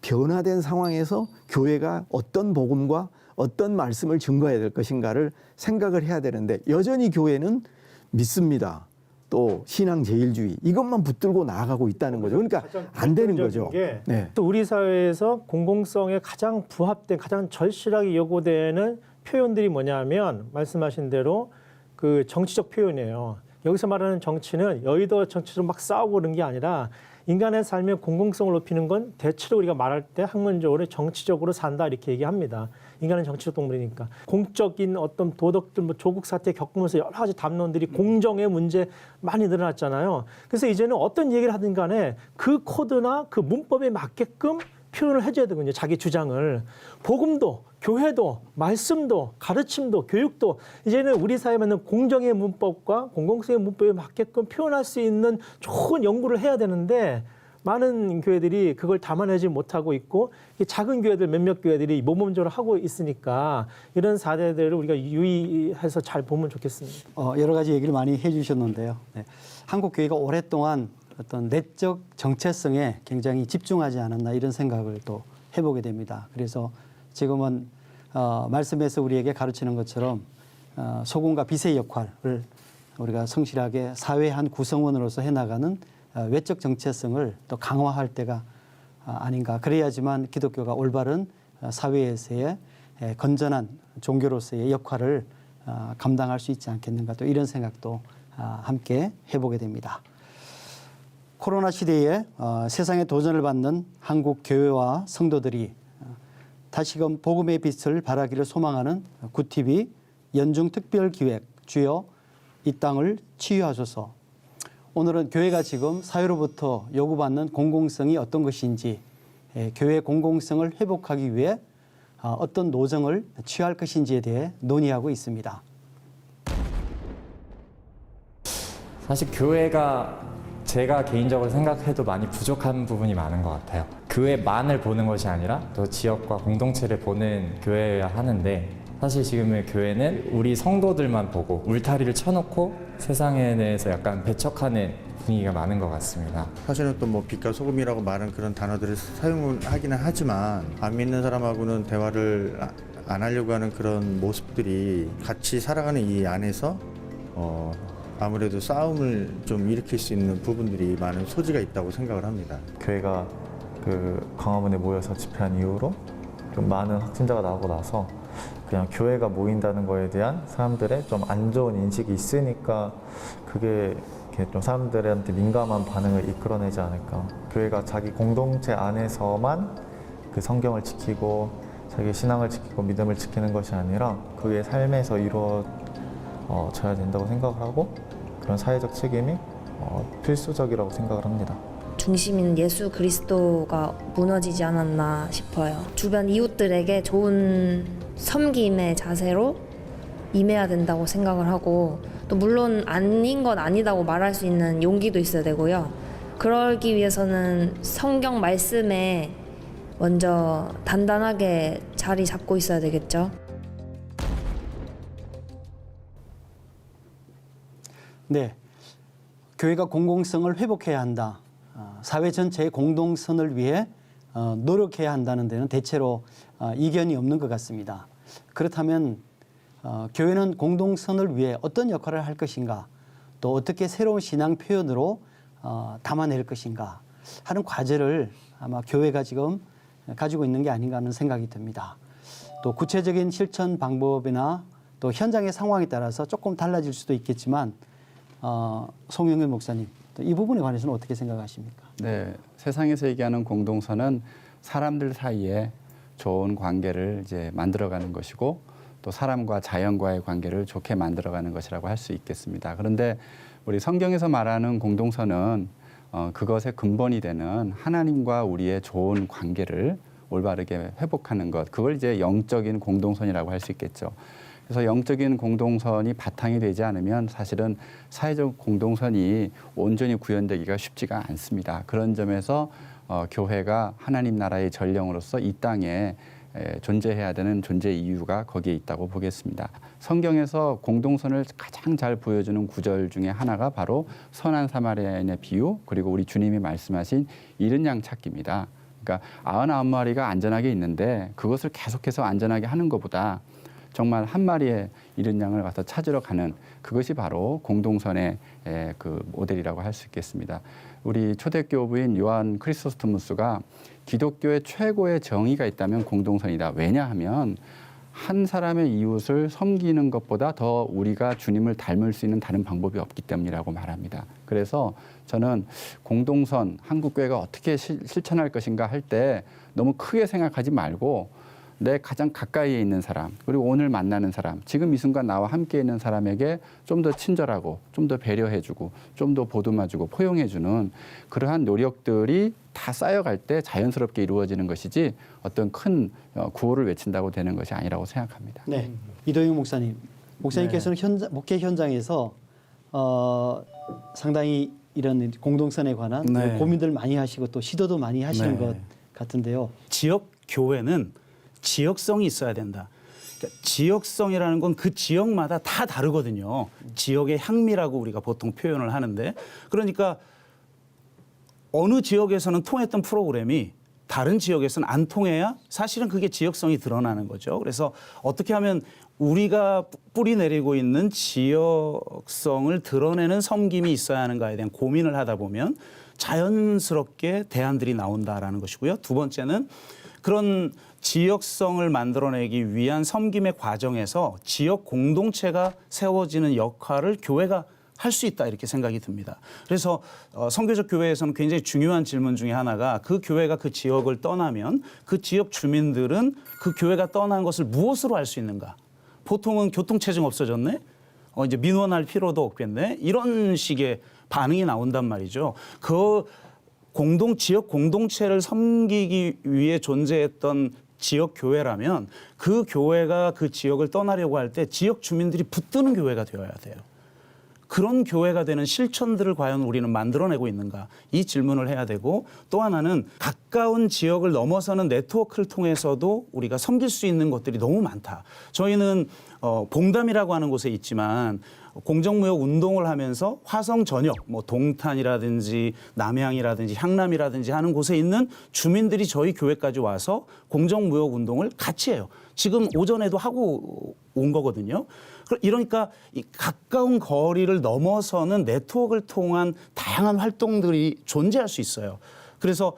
변화된 상황에서 교회가 어떤 복음과 어떤 말씀을 증거해야 될 것인가를 생각을 해야 되는데, 여전히 교회는 믿습니다. 또 신앙 제일주의 이것만 붙들고 나아가고 있다는 거죠. 그러니까 안 되는 거죠. 네. 또 우리 사회에서 공공성에 가장 부합된, 가장 절실하게 요구되는 표현들이 뭐냐면, 말씀하신 대로 그 정치적 표현이에요. 여기서 말하는 정치는 여의도 정치로 막 싸우고 그런 게 아니라, 인간의 삶의 공공성을 높이는 건 대체로 우리가 말할 때 학문적으로 정치적으로 산다 이렇게 얘기합니다. 인간은 정치적 동물이니까. 공적인 어떤 도덕들, 뭐 조국 사태 겪으면서 여러 가지 담론들이 공정의 문제 많이 늘어났잖아요. 그래서 이제는 어떤 얘기를 하든 간에 그 코드나 그 문법에 맞게끔 표현을 해줘야 되거든요. 자기 주장을. 복음도, 교회도, 말씀도, 가르침도, 교육도 이제는 우리 사회에 맞는 공정의 문법과 공공성의 문법에 맞게끔 표현할 수 있는 좋은 연구를 해야 되는데, 많은 교회들이 그걸 담아내지 못하고 있고, 작은 교회들, 몇몇 교회들이 모범적으로 하고 있으니까 이런 사례들을 우리가 유의해서 잘 보면 좋겠습니다. 여러 가지 얘기를 많이 해주셨는데요. 네. 한국 교회가 오랫동안 어떤 내적 정체성에 굉장히 집중하지 않았나 이런 생각을 또 해보게 됩니다. 그래서 지금은 말씀에서 우리에게 가르치는 것처럼 소금과 빛의 역할을 우리가 성실하게 사회의 한 구성원으로서 해나가는 외적 정체성을 또 강화할 때가 아닌가. 그래야지만 기독교가 올바른 사회에서의 건전한 종교로서의 역할을 감당할 수 있지 않겠는가 또 이런 생각도 함께 해보게 됩니다. 코로나 시대에 세상의 도전을 받는 한국 교회와 성도들이 다시금 복음의 빛을 발하기를 소망하는 굿TV 연중 특별기획 주여 이 땅을 치유하소서. 오늘은 교회가 지금 사회로부터 요구받는 공공성이 어떤 것인지, 교회의 공공성을 회복하기 위해 어떤 노정을 취할 것인지에 대해 논의하고 있습니다. 사실 교회가 제가 개인적으로 생각해도 많이 부족한 부분이 많은 것 같아요. 교회만을 보는 것이 아니라 또 지역과 공동체를 보는 교회여야 하는데, 사실 지금의 교회는 우리 성도들만 보고 울타리를 쳐놓고 세상에 대해서 약간 배척하는 분위기가 많은 것 같습니다. 사실은 또 뭐 빛과 소금이라고 말은 그런 단어들을 사용을 하기는 하지만 안 믿는 사람하고는 대화를 안 하려고 하는 그런 모습들이 같이 살아가는 이 안에서 아무래도 싸움을 좀 일으킬 수 있는 부분들이 많은 소지가 있다고 생각을 합니다. 교회가 그 광화문에 모여서 집회한 이후로 좀 많은 확진자가 나오고 나서 그냥 교회가 모인다는 거에 대한 사람들의 좀 안 좋은 인식이 있으니까 그게 이렇게 좀 사람들한테 민감한 반응을 이끌어내지 않을까. 교회가 자기 공동체 안에서만 그 성경을 지키고 자기 신앙을 지키고 믿음을 지키는 것이 아니라 그의 삶에서 이루어져야 된다고 생각을 하고 그런 사회적 책임이 필수적이라고 생각을 합니다. 중심인 예수 그리스도가 무너지지 않았나 싶어요. 주변 이웃들에게 좋은 섬김의 자세로 임해야 된다고 생각을 하고, 또 물론 아닌 건 아니다고 말할 수 있는 용기도 있어야 되고요. 그러기 위해서는 성경 말씀에 먼저 단단하게 자리 잡고 있어야 되겠죠. 네, 교회가 공공성을 회복해야 한다. 사회 전체의 공동선을 위해 노력해야 한다는 데는 대체로 이견이 없는 것 같습니다. 그렇다면 교회는 공동선을 위해 어떤 역할을 할 것인가, 또 어떻게 새로운 신앙 표현으로 담아낼 것인가 하는 과제를 아마 교회가 지금 가지고 있는 게 아닌가 하는 생각이 듭니다. 또 구체적인 실천 방법이나 또 현장의 상황에 따라서 조금 달라질 수도 있겠지만 송영길 목사님, 이 부분에 관해서는 어떻게 생각하십니까? 네, 세상에서 얘기하는 공동선은 사람들 사이에 좋은 관계를 이제 만들어가는 것이고 또 사람과 자연과의 관계를 좋게 만들어가는 것이라고 할 수 있겠습니다. 그런데 우리 성경에서 말하는 공동선은 그것의 근본이 되는 하나님과 우리의 좋은 관계를 올바르게 회복하는 것, 그걸 이제 영적인 공동선이라고 할 수 있겠죠. 그래서 영적인 공동선이 바탕이 되지 않으면 사실은 사회적 공동선이 온전히 구현되기가 쉽지가 않습니다. 그런 점에서 교회가 하나님 나라의 전령으로서 이 땅에 존재해야 되는 존재 이유가 거기에 있다고 보겠습니다. 성경에서 공동선을 가장 잘 보여주는 구절 중에 하나가 바로 선한 사마리아인의 비유, 그리고 우리 주님이 말씀하신 잃은 양 찾기입니다. 그러니까 99마리가 안전하게 있는데 그것을 계속해서 안전하게 하는 것보다 정말 한 마리의 잃은 양을 가서 찾으러 가는, 그것이 바로 공동선의 그 모델이라고 할 수 있겠습니다. 우리 초대교부인 요한 크리소스토무스가 기독교의 최고의 정의가 있다면 공동선이다. 왜냐하면 한 사람의 이웃을 섬기는 것보다 더 우리가 주님을 닮을 수 있는 다른 방법이 없기 때문이라고 말합니다. 그래서 저는 공동선, 한국교회가 어떻게 실천할 것인가 할 때 너무 크게 생각하지 말고 내 가장 가까이에 있는 사람, 그리고 오늘 만나는 사람, 지금 이 순간 나와 함께 있는 사람에게 좀 더 친절하고 좀 더 배려해주고 좀 더 보듬어주고 포용해주는 그러한 노력들이 다 쌓여갈 때 자연스럽게 이루어지는 것이지 어떤 큰 구호를 외친다고 되는 것이 아니라고 생각합니다. 네, 이도영 목사님, 목사님께서는 목회 현장에서 상당히 이런 공동선에 관한 고민들 많이 하시고 또 시도도 많이 하시는 것 같은데요. 지역 교회는 지역성이 있어야 된다. 그러니까 지역성이라는 건 그 지역마다 다 다르거든요. 지역의 향미라고 우리가 보통 표현을 하는데, 그러니까 어느 지역에서는 통했던 프로그램이 다른 지역에서는 안 통해야 사실은 그게 지역성이 드러나는 거죠. 그래서 어떻게 하면 우리가 뿌리 내리고 있는 지역성을 드러내는 섬김이 있어야 하는가에 대한 고민을 하다 보면 자연스럽게 대안들이 나온다라는 것이고요. 두 번째는 그런 지역성을 만들어내기 위한 섬김의 과정에서 지역 공동체가 세워지는 역할을 교회가 할 수 있다 이렇게 생각이 듭니다. 그래서 선교적 교회에서는 굉장히 중요한 질문 중에 하나가 그 교회가 그 지역을 떠나면 그 지역 주민들은 그 교회가 떠난 것을 무엇으로 알 수 있는가? 보통은 교통체증 없어졌네? 이제 민원할 필요도 없겠네? 이런 식의 반응이 나온단 말이죠. 그 지역 공동체를 섬기기 위해 존재했던 지역 교회라면 그 교회가 그 지역을 떠나려고 할 때 지역 주민들이 붙드는 교회가 되어야 돼요. 그런 교회가 되는 실천들을 과연 우리는 만들어내고 있는가 이 질문을 해야 되고 또 하나는 가까운 지역을 넘어서는 네트워크를 통해서도 우리가 섬길 수 있는 것들이 너무 많다. 저희는 봉담이라고 하는 곳에 있지만 공정무역 운동을 하면서 화성 전역 뭐 동탄이라든지 남양이라든지 향남이라든지 하는 곳에 있는 주민들이 저희 교회까지 와서 공정무역 운동을 같이 해요. 지금 오전에도 하고 온 거거든요. 이러니까 이 가까운 거리를 넘어서는 네트워크를 통한 다양한 활동들이 존재할 수 있어요. 그래서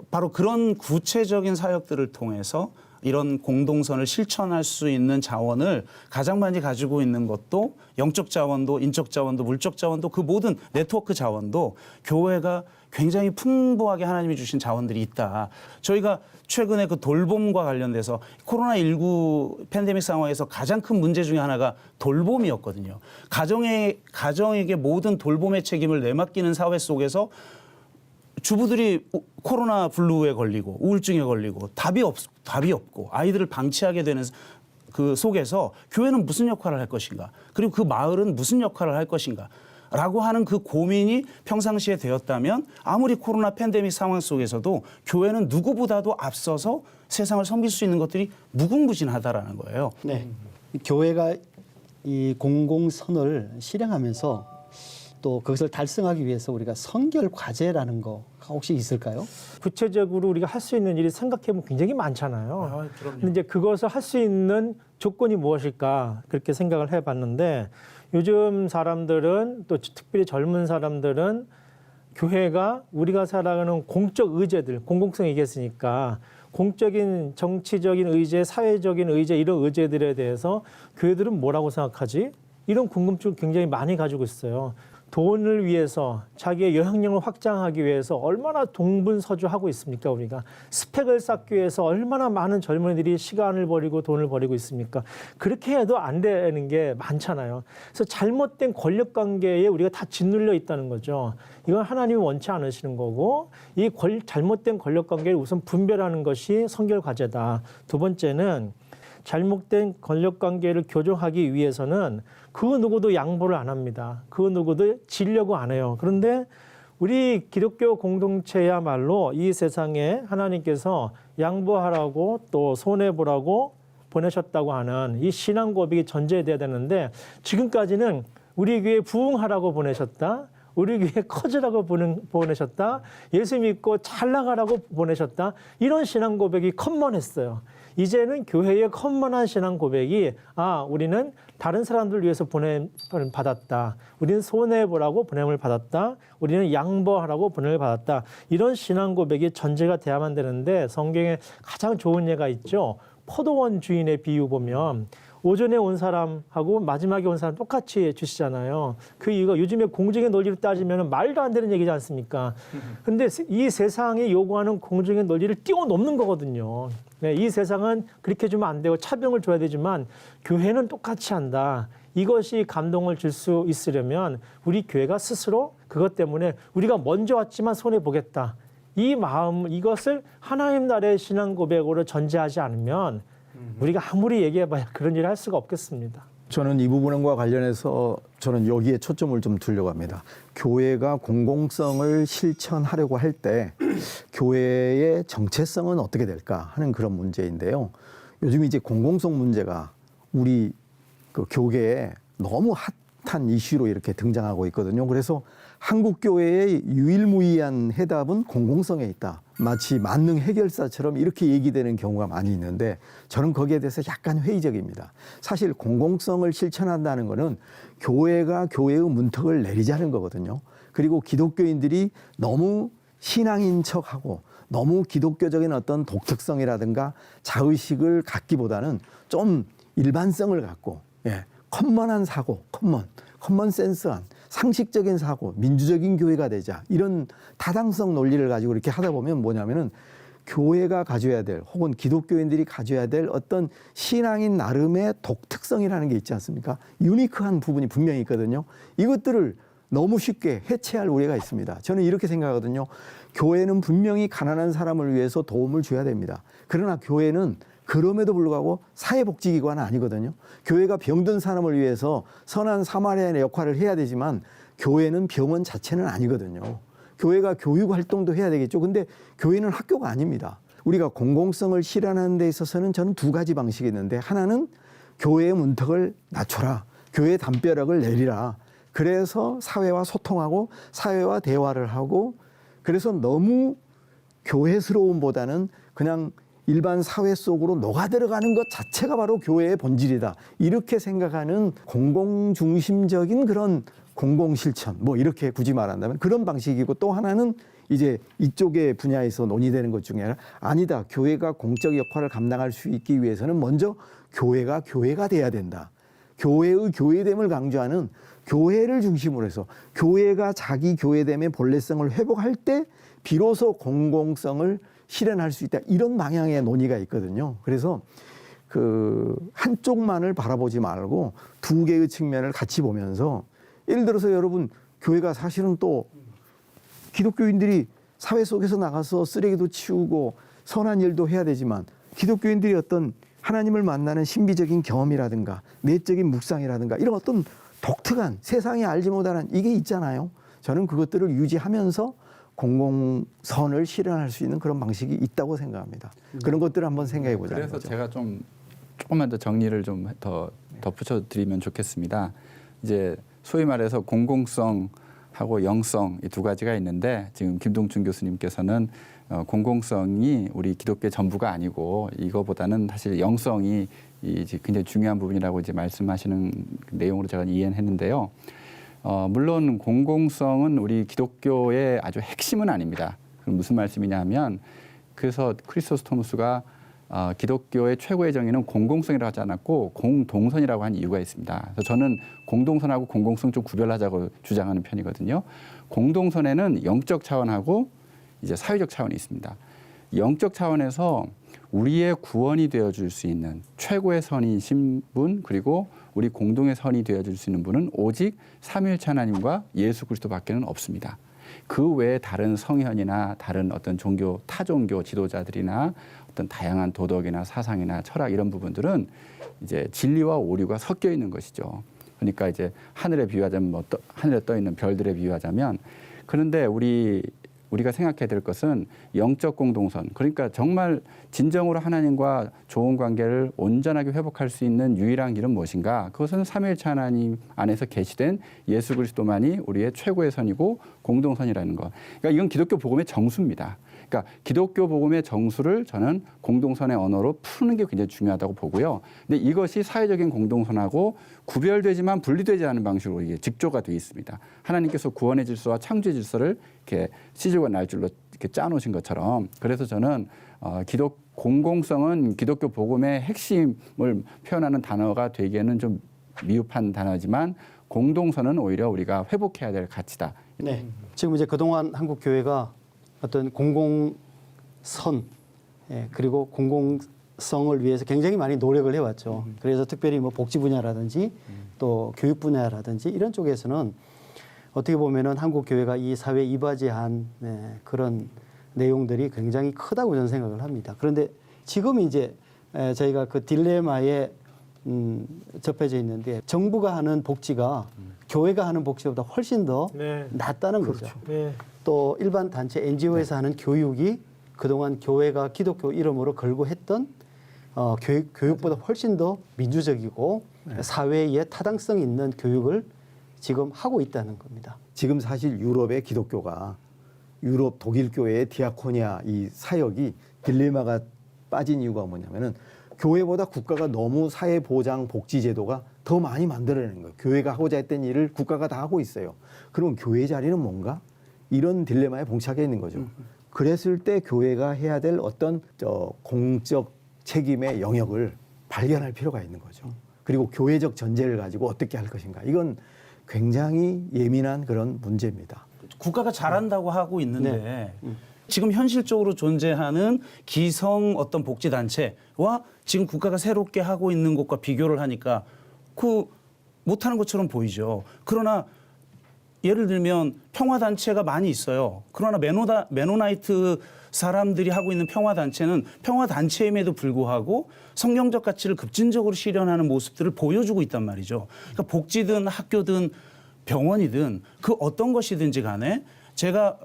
바로 그런 구체적인 사역들을 통해서 이런 공동선을 실천할 수 있는 자원을 가장 많이 가지고 있는 것도 영적 자원도 인적 자원도 물적 자원도 그 모든 네트워크 자원도 교회가 굉장히 풍부하게 하나님이 주신 자원들이 있다. 저희가 최근에 그 돌봄과 관련돼서 코로나19 팬데믹 상황에서 가장 큰 문제 중에 하나가 돌봄이었거든요. 가정에게 모든 돌봄의 책임을 내맡기는 사회 속에서 주부들이 코로나 블루에 걸리고 우울증에 걸리고 답이 없고 아이들을 방치하게 되는 그 속에서 교회는 무슨 역할을 할 것인가? 그리고 그 마을은 무슨 역할을 할 것인가? 라고 하는 그 고민이 평상시에 되었다면 아무리 코로나 팬데믹 상황 속에서도 교회는 누구보다도 앞서서 세상을 섬길 수 있는 것들이 무궁무진하다라는 거예요. 네. 교회가 이 공공선을 실행하면서 또 그것을 달성하기 위해서 우리가 선결 과제라는 거 혹시 있을까요? 구체적으로 우리가 할 수 있는 일이 생각해보면 굉장히 많잖아요. 근데 이제 그것을 할 수 있는 조건이 무엇일까 그렇게 생각을 해봤는데 요즘 사람들은 또 특별히 젊은 사람들은 교회가 우리가 살아가는 공적 의제들, 공공성이 얘기했으니까 공적인 정치적인 의제, 사회적인 의제 이런 의제들에 대해서 교회들은 뭐라고 생각하지? 이런 궁금증을 굉장히 많이 가지고 있어요. 돈을 위해서 자기의 영향력을 확장하기 위해서 얼마나 동분서주하고 있습니까 우리가. 스펙을 쌓기 위해서 얼마나 많은 젊은이들이 시간을 버리고 돈을 버리고 있습니까. 그렇게 해도 안 되는 게 많잖아요. 그래서 잘못된 권력관계에 우리가 다 짓눌려 있다는 거죠. 이건 하나님이 원치 않으시는 거고 이 잘못된 권력관계를 우선 분별하는 것이 선결 과제다. 두 번째는 잘못된 권력관계를 교정하기 위해서는 그 누구도 양보를 안 합니다. 그 누구도 지려고 안 해요. 그런데 우리 기독교 공동체야말로 이 세상에 하나님께서 양보하라고 또 손해보라고 보내셨다고 하는 이 신앙 고백이 전제돼야 되는데 지금까지는 우리 교회 부흥하라고 보내셨다. 우리 교회 커지라고 보내셨다. 예수 믿고 잘 나가라고 보내셨다. 이런 신앙 고백이 커먼했어요. 이제는 교회의 커먼한 신앙 고백이 우리는 다른 사람들을 위해서 보냄을 받았다. 우리는 손해보라고 보냄을 받았다. 우리는 양보하라고 보냄을 받았다. 이런 신앙 고백이 전제가 돼야만 되는데 성경에 가장 좋은 예가 있죠. 포도원 주인의 비유 보면 오전에 온 사람하고 마지막에 온 사람 똑같이 주시잖아요. 그 이유가 요즘에 공정의 논리를 따지면 말도 안 되는 얘기지 않습니까? 근데 이 세상이 요구하는 공정의 논리를 뛰어넘는 거거든요. 네, 이 세상은 그렇게 주면 안 되고 차병을 줘야 되지만 교회는 똑같이 한다. 이것이 감동을 줄 수 있으려면 우리 교회가 스스로 그것 때문에 우리가 먼저 왔지만 손해보겠다. 이 마음, 이것을 하나님 나라의 신앙 고백으로 전제하지 않으면 우리가 아무리 얘기해봐야 그런 일을 할 수가 없겠습니다. 저는 이 부분과 관련해서 저는 여기에 초점을 좀 두려고 합니다. 교회가 공공성을 실천하려고 할 때 교회의 정체성은 어떻게 될까 하는 그런 문제인데요. 요즘 이제 공공성 문제가 우리 그 교계에 너무 핫한 이슈로 이렇게 등장하고 있거든요. 그래서 한국 교회의 유일무이한 해답은 공공성에 있다. 마치 만능 해결사처럼 이렇게 얘기되는 경우가 많이 있는데 저는 거기에 대해서 약간 회의적입니다. 사실 공공성을 실천한다는 것은 교회가 교회의 문턱을 내리자는 거거든요. 그리고 기독교인들이 너무 신앙인 척하고 너무 기독교적인 어떤 독특성이라든가 자의식을 갖기보다는 좀 일반성을 갖고 커먼한 사고, 커먼 센스한 상식적인 사고, 민주적인 교회가 되자 이런 타당성 논리를 가지고 이렇게 하다 보면 뭐냐면은 교회가 가져야 될 혹은 기독교인들이 가져야 될 어떤 신앙인 나름의 독특성이라는 게 있지 않습니까? 유니크한 부분이 분명히 있거든요. 이것들을 너무 쉽게 해체할 우려가 있습니다. 저는 이렇게 생각하거든요. 교회는 분명히 가난한 사람을 위해서 도움을 줘야 됩니다. 그러나 교회는 그럼에도 불구하고 사회복지기관은 아니거든요. 교회가 병든 사람을 위해서 선한 사마리아인의 역할을 해야 되지만 교회는 병원 자체는 아니거든요. 교회가 교육 활동도 해야 되겠죠. 근데 교회는 학교가 아닙니다. 우리가 공공성을 실현하는 데 있어서는 저는 두 가지 방식이 있는데 하나는 교회의 문턱을 낮춰라. 교회의 담벼락을 내리라. 그래서 사회와 소통하고 사회와 대화를 하고 그래서 너무 교회스러움보다는 그냥 일반 사회 속으로 녹아들어가는 것 자체가 바로 교회의 본질이다. 이렇게 생각하는 공공중심적인 그런 공공실천, 뭐 이렇게 굳이 말한다면 그런 방식이고 또 하나는 이제 이쪽의 분야에서 논의되는 것 중에 아니다. 교회가 공적 역할을 감당할 수 있기 위해서는 먼저 교회가 돼야 된다. 교회의 교회됨을 강조하는 교회를 중심으로 해서 교회가 자기 교회됨의 본래성을 회복할 때 비로소 공공성을 실현할 수 있다. 이런 방향의 논의가 있거든요. 그래서 그 한쪽만을 바라보지 말고 두 개의 측면을 같이 보면서 예를 들어서 여러분 교회가 사실은 또 기독교인들이 사회 속에서 나가서 쓰레기도 치우고 선한 일도 해야 되지만 기독교인들이 어떤 하나님을 만나는 신비적인 경험이라든가 내적인 묵상이라든가 이런 어떤 독특한 세상이 알지 못하는 이게 있잖아요. 저는 그것들을 유지하면서 공공선을 실현할 수 있는 그런 방식이 있다고 생각합니다. 그런 것들을 한번 생각해 보자는 그래서 거죠. 제가 좀 조금만 더 정리를 좀 더 덧붙여드리면 좋겠습니다. 이제 소위 말해서 공공성하고 영성 이 두 가지가 있는데 지금 김동춘 교수님께서는 공공성이 우리 기독교의 전부가 아니고 이거보다는 사실 영성이 굉장히 중요한 부분이라고 이제 말씀하시는 내용으로 제가 이해는 했는데요. 물론 공공성은 우리 기독교의 아주 핵심은 아닙니다. 그럼 무슨 말씀이냐 하면 그래서 크리소스토무스가 기독교의 최고의 정의는 공공성이라고 하지 않았고 공동선이라고 한 이유가 있습니다. 그래서 저는 공동선하고 공공성 좀 구별하자고 주장하는 편이거든요. 공동선에는 영적 차원하고 이제 사회적 차원이 있습니다. 영적 차원에서 우리의 구원이 되어줄 수 있는 최고의 선이신 분 그리고 우리 공동의 선이 되어줄 수 있는 분은 오직 삼위일체 하나님과 예수 그리스도밖에는 없습니다. 그 외에 다른 성현이나 다른 어떤 종교 타종교 지도자들이나 어떤 다양한 도덕이나 사상이나 철학 이런 부분들은 이제 진리와 오류가 섞여 있는 것이죠. 그러니까 이제 하늘에 비유하자면 뭐 하늘에 떠 있는 별들에 비유하자면 그런데 우리가 생각해야 될 것은 영적 공동선 그러니까 정말 진정으로 하나님과 좋은 관계를 온전하게 회복할 수 있는 유일한 길은 무엇인가? 그것은 삼위일체 하나님 안에서 계시된 예수 그리스도만이 우리의 최고의 선이고 공동선이라는 것. 그러니까 이건 기독교 복음의 정수입니다. 그러니까 기독교 복음의 정수를 저는 공동선의 언어로 푸는 게 굉장히 중요하다고 보고요. 근데 이것이 사회적인 공동선하고 구별되지만 분리되지 않은 방식으로 이게 직조가 되어 있습니다. 하나님께서 구원의 질서와 창조의 질서를 이렇게 시줄과 날줄로 이렇게 짜놓으신 것처럼 그래서 저는 공공성은 기독교 복음의 핵심을 표현하는 단어가 되기에는 좀 미흡한 단어지만 공동선은 오히려 우리가 회복해야 될 가치다. 네. 지금 이제 그동안 한국 교회가 어떤 공공선 그리고 공공성을 위해서 굉장히 많이 노력을 해왔죠. 그래서 특별히 뭐 복지 분야라든지 또 교육 분야라든지 이런 쪽에서는 어떻게 보면은 한국 교회가 이 사회에 이바지한 그런 내용들이 굉장히 크다고 저는 생각을 합니다. 그런데 지금 이제 저희가 그 딜레마에 접해져 있는데 정부가 하는 복지가 교회가 하는 복지보다 훨씬 더 낫다는 거죠. 네. 또 일반 단체 NGO에서 하는 교육이 그동안 교회가 기독교 이름으로 걸고 했던 교육보다 훨씬 더 민주적이고 사회에 타당성 있는 교육을 지금 하고 있다는 겁니다. 지금 사실 유럽의 기독교가 유럽 독일 교회의 디아코니아 이 사역이 딜레마가 빠진 이유가 뭐냐면은 교회보다 국가가 너무 사회보장 복지제도가 더 많이 만들어내는 거예요. 교회가 하고자 했던 일을 국가가 다 하고 있어요. 그럼 교회 자리는 뭔가? 이런 딜레마에 봉착해 있는 거죠. 그랬을 때 교회가 해야 될 어떤 공적 책임의 영역을 발견할 필요가 있는 거죠. 그리고 교회적 전제를 가지고 어떻게 할 것인가. 이건 굉장히 예민한 그런 문제입니다. 국가가 잘한다고 하고 있는데 지금 현실적으로 존재하는 기성 어떤 복지단체와 지금 국가가 새롭게 하고 있는 것과 비교를 하니까 그 못하는 것처럼 보이죠. 그러나 예를 들면 평화단체가 많이 있어요. 그러나 메노나이트 사람들이 하고 있는 평화단체는 평화단체임에도 불구하고 성경적 가치를 급진적으로 실현하는 모습들을 보여주고 있단 말이죠. 그러니까 복지든 학교든 병원이든 그 어떤 것이든지 간에 제가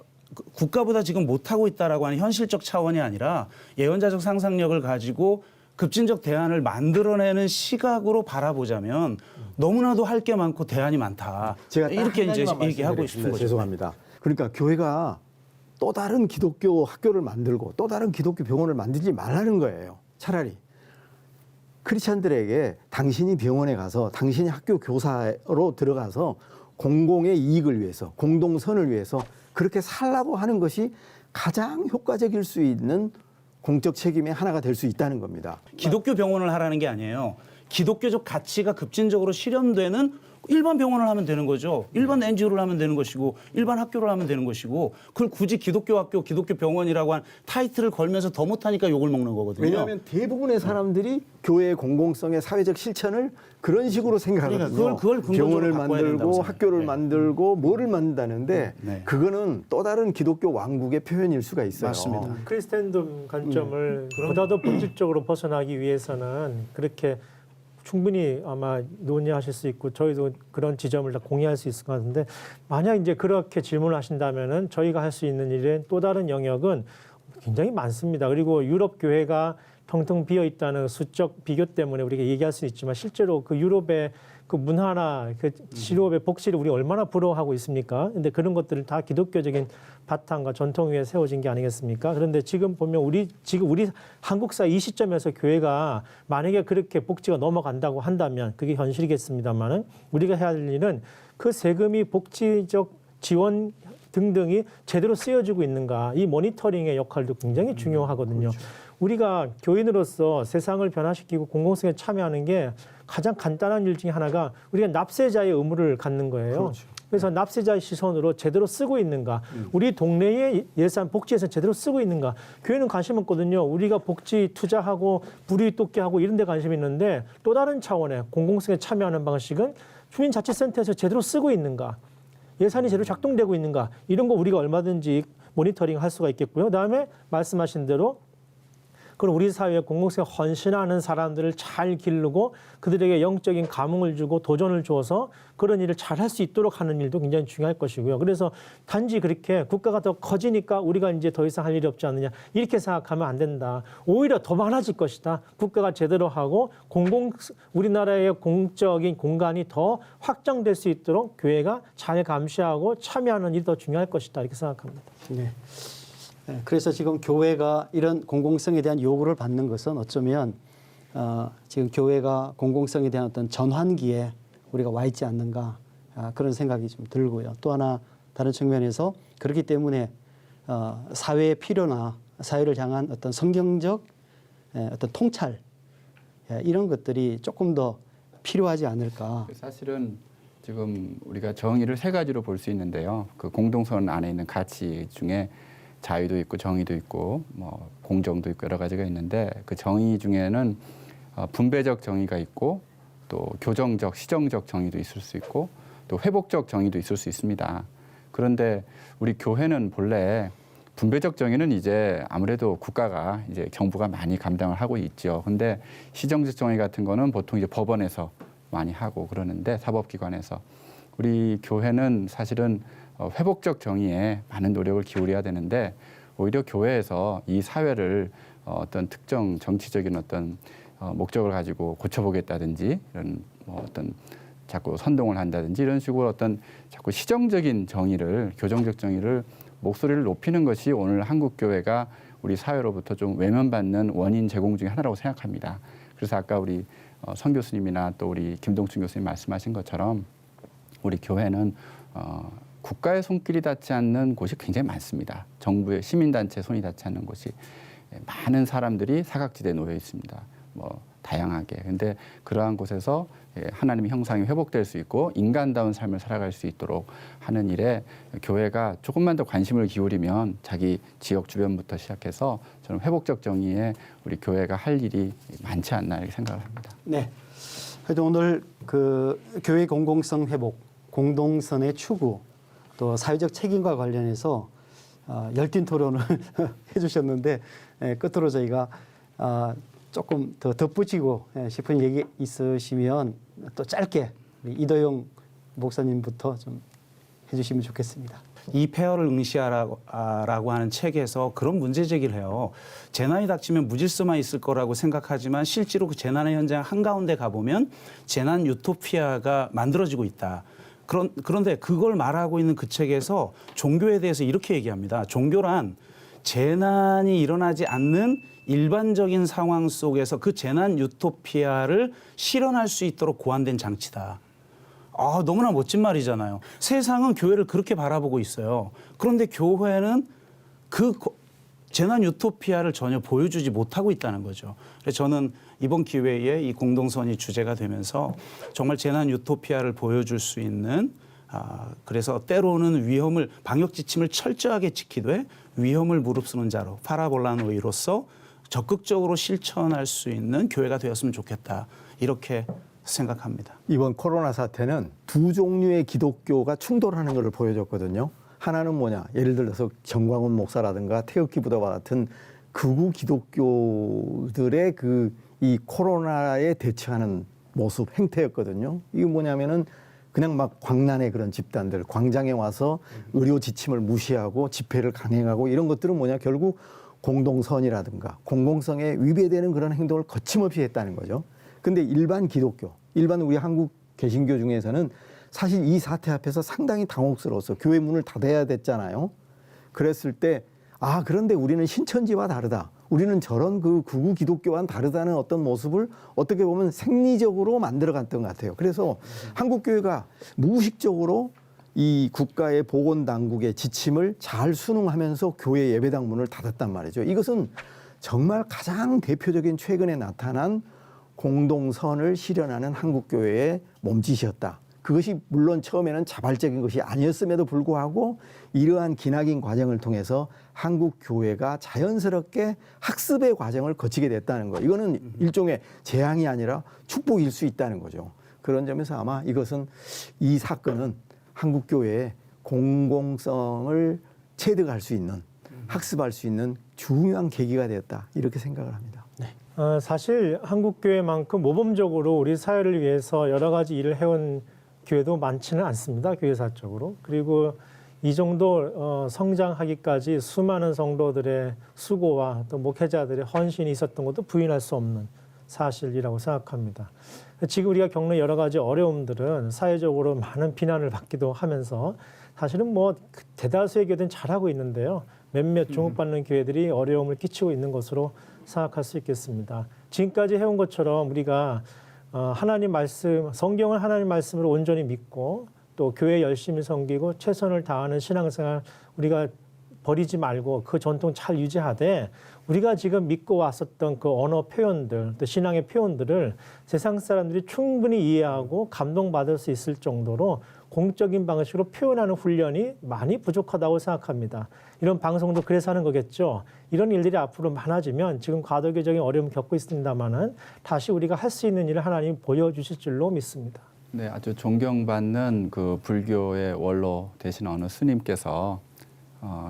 국가보다 지금 못하고 있다라고 하는 현실적 차원이 아니라 예언자적 상상력을 가지고 급진적 대안을 만들어내는 시각으로 바라보자면 너무나도 할 게 많고 대안이 많다. 제가 이렇게 이제 얘기하고 싶은 거죠. 죄송합니다. 그러니까 교회가 또 다른 기독교 학교를 만들고 또 다른 기독교 병원을 만들지 말라는 거예요. 차라리 크리스찬들에게 당신이 병원에 가서 당신이 학교 교사로 들어가서 공공의 이익을 위해서 공동선을 위해서 그렇게 살라고 하는 것이 가장 효과적일 수 있는 공적 책임의 하나가 될 수 있다는 겁니다. 기독교 병원을 하라는 게 아니에요. 기독교적 가치가 급진적으로 실현되는 일반 병원을 하면 되는 거죠. 일반 NGO를 하면 되는 것이고 일반 학교를 하면 되는 것이고 그걸 굳이 기독교 학교, 기독교 병원이라고 한 타이틀을 걸면서 더 못하니까 욕을 먹는 거거든요. 왜냐하면 대부분의 사람들이 교회의 공공성의 사회적 실천을 그런 식으로 생각하거든요. 그러니까 그걸 병원을 바꿔야 된다고 만들고 학교를 네. 만들고 뭐를 만든다는데 네. 그거는 또 다른 기독교 왕국의 표현일 수가 있어요. 맞습니다. 크리스텐덤 관점을 보다도 본질적으로 벗어나기 위해서는 그렇게 충분히 아마 논의하실 수 있고 저희도 그런 지점을 다 공유할 수 있을 것 같은데 만약 이제 그렇게 질문을 하신다면은 저희가 할 수 있는 일은 또 다른 영역은 굉장히 많습니다. 그리고 유럽 교회가 텅텅 비어 있다는 수적 비교 때문에 우리가 얘기할 수 있지만 실제로 그 유럽의 그 문화나 그 유럽의 복지를 우리 얼마나 부러워하고 있습니까? 근데 그런 것들을 다 기독교적인 바탕과 전통 위에 세워진 게 아니겠습니까? 그런데 지금 보면 우리 한국사 이 시점에서 교회가 만약에 그렇게 복지가 넘어간다고 한다면 그게 현실이겠습니다만은 우리가 해야 할 일은 그 세금이 복지적 지원 등등이 제대로 쓰여지고 있는가 이 모니터링의 역할도 굉장히 중요하거든요. 그렇죠. 우리가 교인으로서 세상을 변화시키고 공공성에 참여하는 게 가장 간단한 일 중에 하나가 우리가 납세자의 의무를 갖는 거예요. 그렇죠. 그래서 납세자의 시선으로 제대로 쓰고 있는가, 우리 동네의 예산, 복지 예산 제대로 쓰고 있는가. 교회는 관심 없거든요. 우리가 복지 투자하고 불이익 돕게 하고 이런 데 관심이 있는데 또 다른 차원의 공공성에 참여하는 방식은 주민자치센터에서 제대로 쓰고 있는가, 예산이 제대로 작동되고 있는가, 이런 거 우리가 얼마든지 모니터링 할 수가 있겠고요. 그다음에 말씀하신 대로 그럼 우리 사회에 공공성에 헌신하는 사람들을 잘 기르고 그들에게 영적인 감흥을 주고 도전을 줘서 그런 일을 잘 할 수 있도록 하는 일도 굉장히 중요할 것이고요. 그래서 단지 그렇게 국가가 더 커지니까 우리가 이제 더 이상 할 일이 없지 않느냐 이렇게 생각하면 안 된다. 오히려 더 많아질 것이다. 국가가 제대로 하고 우리나라의 공적인 공간이 더 확장될 수 있도록 교회가 잘 감시하고 참여하는 일이 더 중요할 것이다. 이렇게 생각합니다. 네. 그래서 지금 교회가 이런 공공성에 대한 요구를 받는 것은 어쩌면 지금 교회가 공공성에 대한 어떤 전환기에 우리가 와 있지 않는가 그런 생각이 좀 들고요. 또 하나 다른 측면에서 그렇기 때문에 사회의 필요나 사회를 향한 어떤 성경적 어떤 통찰 이런 것들이 조금 더 필요하지 않을까. 사실은 지금 우리가 정의를 세 가지로 볼 수 있는데요. 그 공동선 안에 있는 가치 중에 자유도 있고 정의도 있고 뭐 공정도 있고 여러 가지가 있는데 그 정의 중에는 분배적 정의가 있고 또 교정적, 시정적 정의도 있을 수 있고 또 회복적 정의도 있을 수 있습니다. 그런데 우리 교회는 본래 분배적 정의는 이제 아무래도 국가가 이제 정부가 많이 감당을 하고 있죠. 근데 시정적 정의 같은 거는 보통 이제 법원에서 많이 하고 그러는데 사법기관에서 우리 교회는 사실은 회복적 정의에 많은 노력을 기울여야 되는데 오히려 교회에서 이 사회를 어떤 특정 정치적인 어떤 목적을 가지고 고쳐보겠다든지 이런 뭐 어떤 자꾸 선동을 한다든지 이런 식으로 어떤 자꾸 시정적인 정의를 교정적 정의를 목소리를 높이는 것이 오늘 한국 교회가 우리 사회로부터 좀 외면받는 원인 제공 중에 하나라고 생각합니다. 그래서 아까 우리 성 교수님이나 또 우리 김동춘 교수님 말씀하신 것처럼 우리 교회는 국가의 손길이 닿지 않는 곳이 굉장히 많습니다. 정부의 시민단체 손이 닿지 않는 곳이 많은 사람들이 사각지대에 놓여 있습니다. 뭐 다양하게. 근데 그러한 곳에서 하나님의 형상이 회복될 수 있고 인간다운 삶을 살아갈 수 있도록 하는 일에 교회가 조금만 더 관심을 기울이면 자기 지역 주변부터 시작해서 저는 회복적 정의에 우리 교회가 할 일이 많지 않나 이렇게 생각을 합니다. 네. 그래도 오늘 그 교회 공공성 회복, 공동선의 추구, 또 사회적 책임과 관련해서 열띤 토론을 해주셨는데 끝으로 저희가 조금 더 덧붙이고 싶은 얘기 있으시면 또 짧게 우리 이도영 목사님부터 좀 해주시면 좋겠습니다. 이 폐허를 응시하라고 하는 책에서 그런 문제 제기를 해요. 재난이 닥치면 무질서만 있을 거라고 생각하지만 실제로 그 재난의 현장 한가운데 가보면 재난 유토피아가 만들어지고 있다. 그런데 그걸 말하고 있는 그 책에서 종교에 대해서 이렇게 얘기합니다. 종교란 재난이 일어나지 않는 일반적인 상황 속에서 그 재난 유토피아를 실현할 수 있도록 고안된 장치다. 너무나 멋진 말이잖아요. 세상은 교회를 그렇게 바라보고 있어요. 그런데 교회는 그 재난 유토피아를 전혀 보여주지 못하고 있다는 거죠. 그래서 저는 이번 기회에 이 공동선이 주제가 되면서 정말 재난 유토피아를 보여줄 수 있는 그래서 때로는 위험을 방역 지침을 철저하게 지키되 위험을 무릅쓰는 자로 파라볼라노이로서 적극적으로 실천할 수 있는 교회가 되었으면 좋겠다. 이렇게 생각합니다. 이번 코로나 사태는 두 종류의 기독교가 충돌하는 것을 보여줬거든요. 하나는 뭐냐? 예를 들어서 정광훈 목사라든가 태극기 부도와 같은 극우 기독교들의 이 코로나에 대처하는 모습, 행태였거든요. 이게 뭐냐면은 그냥 막 광란의 그런 집단들, 광장에 와서 의료 지침을 무시하고 집회를 강행하고 이런 것들은 뭐냐? 결국 공동선이라든가 공공성에 위배되는 그런 행동을 거침없이 했다는 거죠. 근데 일반 기독교, 일반 우리 한국 개신교 중에서는 사실 이 사태 앞에서 상당히 당혹스러웠어. 교회 문을 닫아야 됐잖아요. 그랬을 때, 그런데 우리는 신천지와 다르다. 우리는 저런 그 극우 기독교와는 다르다는 어떤 모습을 어떻게 보면 생리적으로 만들어갔던 것 같아요. 그래서 한국교회가 무의식적으로 이 국가의 보건당국의 지침을 잘 순응하면서 교회 예배당 문을 닫았단 말이죠. 이것은 정말 가장 대표적인 최근에 나타난 공동선을 실현하는 한국교회의 몸짓이었다. 그것이 물론 처음에는 자발적인 것이 아니었음에도 불구하고 이러한 기나긴 과정을 통해서 한국교회가 자연스럽게 학습의 과정을 거치게 됐다는 거. 이거는 일종의 재앙이 아니라 축복일 수 있다는 거죠. 그런 점에서 아마 이것은 이 사건은 한국교회의 공공성을 체득할 수 있는, 학습할 수 있는 중요한 계기가 되었다. 이렇게 생각을 합니다. 사실 한국교회만큼 모범적으로 우리 사회를 위해서 여러 가지 일을 해온 교회도 많지는 않습니다. 교회사적으로. 그리고 이 정도 성장하기까지 수많은 성도들의 수고와 또 목회자들의 헌신이 있었던 것도 부인할 수 없는 사실이라고 생각합니다. 지금 우리가 겪는 여러 가지 어려움들은 사회적으로 많은 비난을 받기도 하면서 사실은 뭐 대다수의 교회들은 잘하고 있는데요. 몇몇 주목받는 교회들이 어려움을 끼치고 있는 것으로 생각할 수 있겠습니다. 지금까지 해온 것처럼 우리가 하나님 말씀, 성경을 하나님 말씀으로 온전히 믿고 또 교회 열심히 섬기고 최선을 다하는 신앙생활 우리가 버리지 말고 그 전통 잘 유지하되 우리가 지금 믿고 왔었던 그 언어 표현들, 또 신앙의 표현들을 세상 사람들이 충분히 이해하고 감동받을 수 있을 정도로 공적인 방식으로 표현하는 훈련이 많이 부족하다고 생각합니다. 이런 방송도 그래서 하는 거겠죠. 이런 일들이 앞으로 많아지면 지금 과도기적인 어려움을 겪고 있습니다만은 다시 우리가 할 수 있는 일을 하나님 보여주실 줄로 믿습니다. 네, 아주 존경받는 그 불교의 원로 되신 어느 스님께서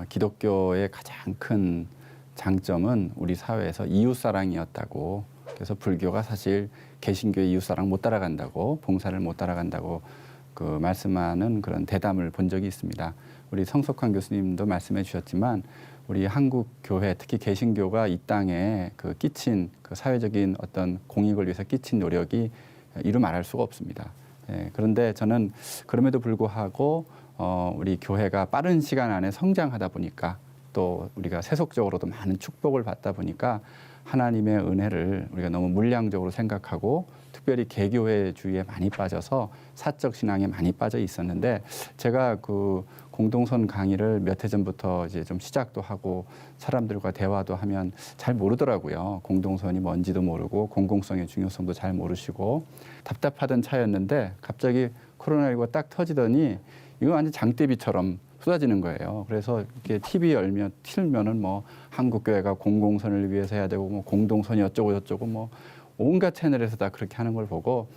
기독교의 가장 큰 장점은 우리 사회에서 이웃사랑이었다고, 그래서 불교가 사실 개신교의 이웃사랑 못 따라간다고, 봉사를 못 따라간다고 그 말씀하는 그런 대담을 본 적이 있습니다. 우리 성석환 교수님도 말씀해 주셨지만 우리 한국 교회, 특히 개신교가 이 땅에 그 끼친 그 사회적인 어떤 공익을 위해서 끼친 노력이 이루 말할 수가 없습니다. 그런데 저는 그럼에도 불구하고 우리 교회가 빠른 시간 안에 성장하다 보니까 또 우리가 세속적으로도 많은 축복을 받다 보니까 하나님의 은혜를 우리가 너무 물량적으로 생각하고 특별히 개교회주의에 많이 빠져서 사적 신앙에 많이 빠져 있었는데 제가 그 공동선 강의를 몇 해 전부터 이제 좀 시작도 하고 사람들과 대화도 하면 잘 모르더라고요. 공동선이 뭔지도 모르고 공공성의 중요성도 잘 모르시고 답답하던 차였는데 갑자기 코로나19가 딱 터지더니 이거 완전 장대비처럼 쏟아지는 거예요. 그래서 이렇게 TV 틀면은 뭐 한국교회가 공공선을 위해서 해야 되고 뭐 공동선이 어쩌고 저쩌고 뭐 온갖 채널에서 다 그렇게 하는 걸 보고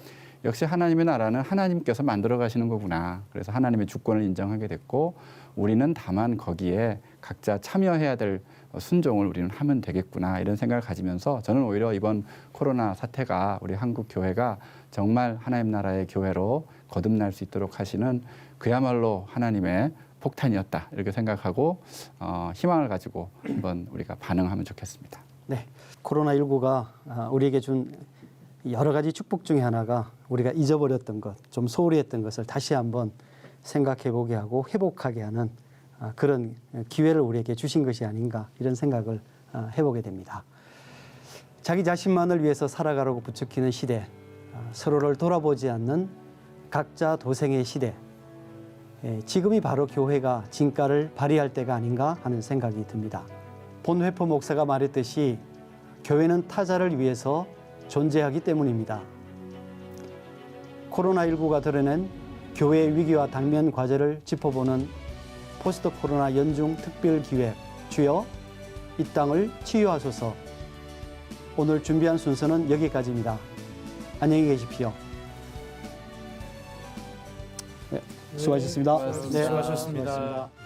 역시 하나님의 나라는 하나님께서 만들어 가시는 거구나. 그래서 하나님의 주권을 인정하게 됐고 우리는 다만 거기에 각자 참여해야 될 순종을 우리는 하면 되겠구나 이런 생각을 가지면서 저는 오히려 이번 코로나 사태가 우리 한국 교회가 정말 하나님 나라의 교회로 거듭날 수 있도록 하시는 그야말로 하나님의 폭탄이었다 이렇게 생각하고 희망을 가지고 한번 우리가 반응하면 좋겠습니다. 네, 코로나19가 우리에게 준 여러 가지 축복 중에 하나가 우리가 잊어버렸던 것, 좀 소홀히 했던 것을 다시 한번 생각해 보게 하고 회복하게 하는 그런 기회를 우리에게 주신 것이 아닌가 이런 생각을 해보게 됩니다. 자기 자신만을 위해서 살아가라고 부추기는 시대, 서로를 돌아보지 않는 각자 도생의 시대, 지금이 바로 교회가 진가를 발휘할 때가 아닌가 하는 생각이 듭니다. 본회포 목사가 말했듯이 교회는 타자를 위해서 존재하기 때문입니다. 코로나19가 드러낸 교회의 위기와 당면 과제를 짚어보는 포스트 코로나 연중 특별 기획 주여 이 땅을 치유하소서. 오늘 준비한 순서는 여기까지입니다. 안녕히 계십시오. 네, 수고하셨습니다. 수고하셨습니다.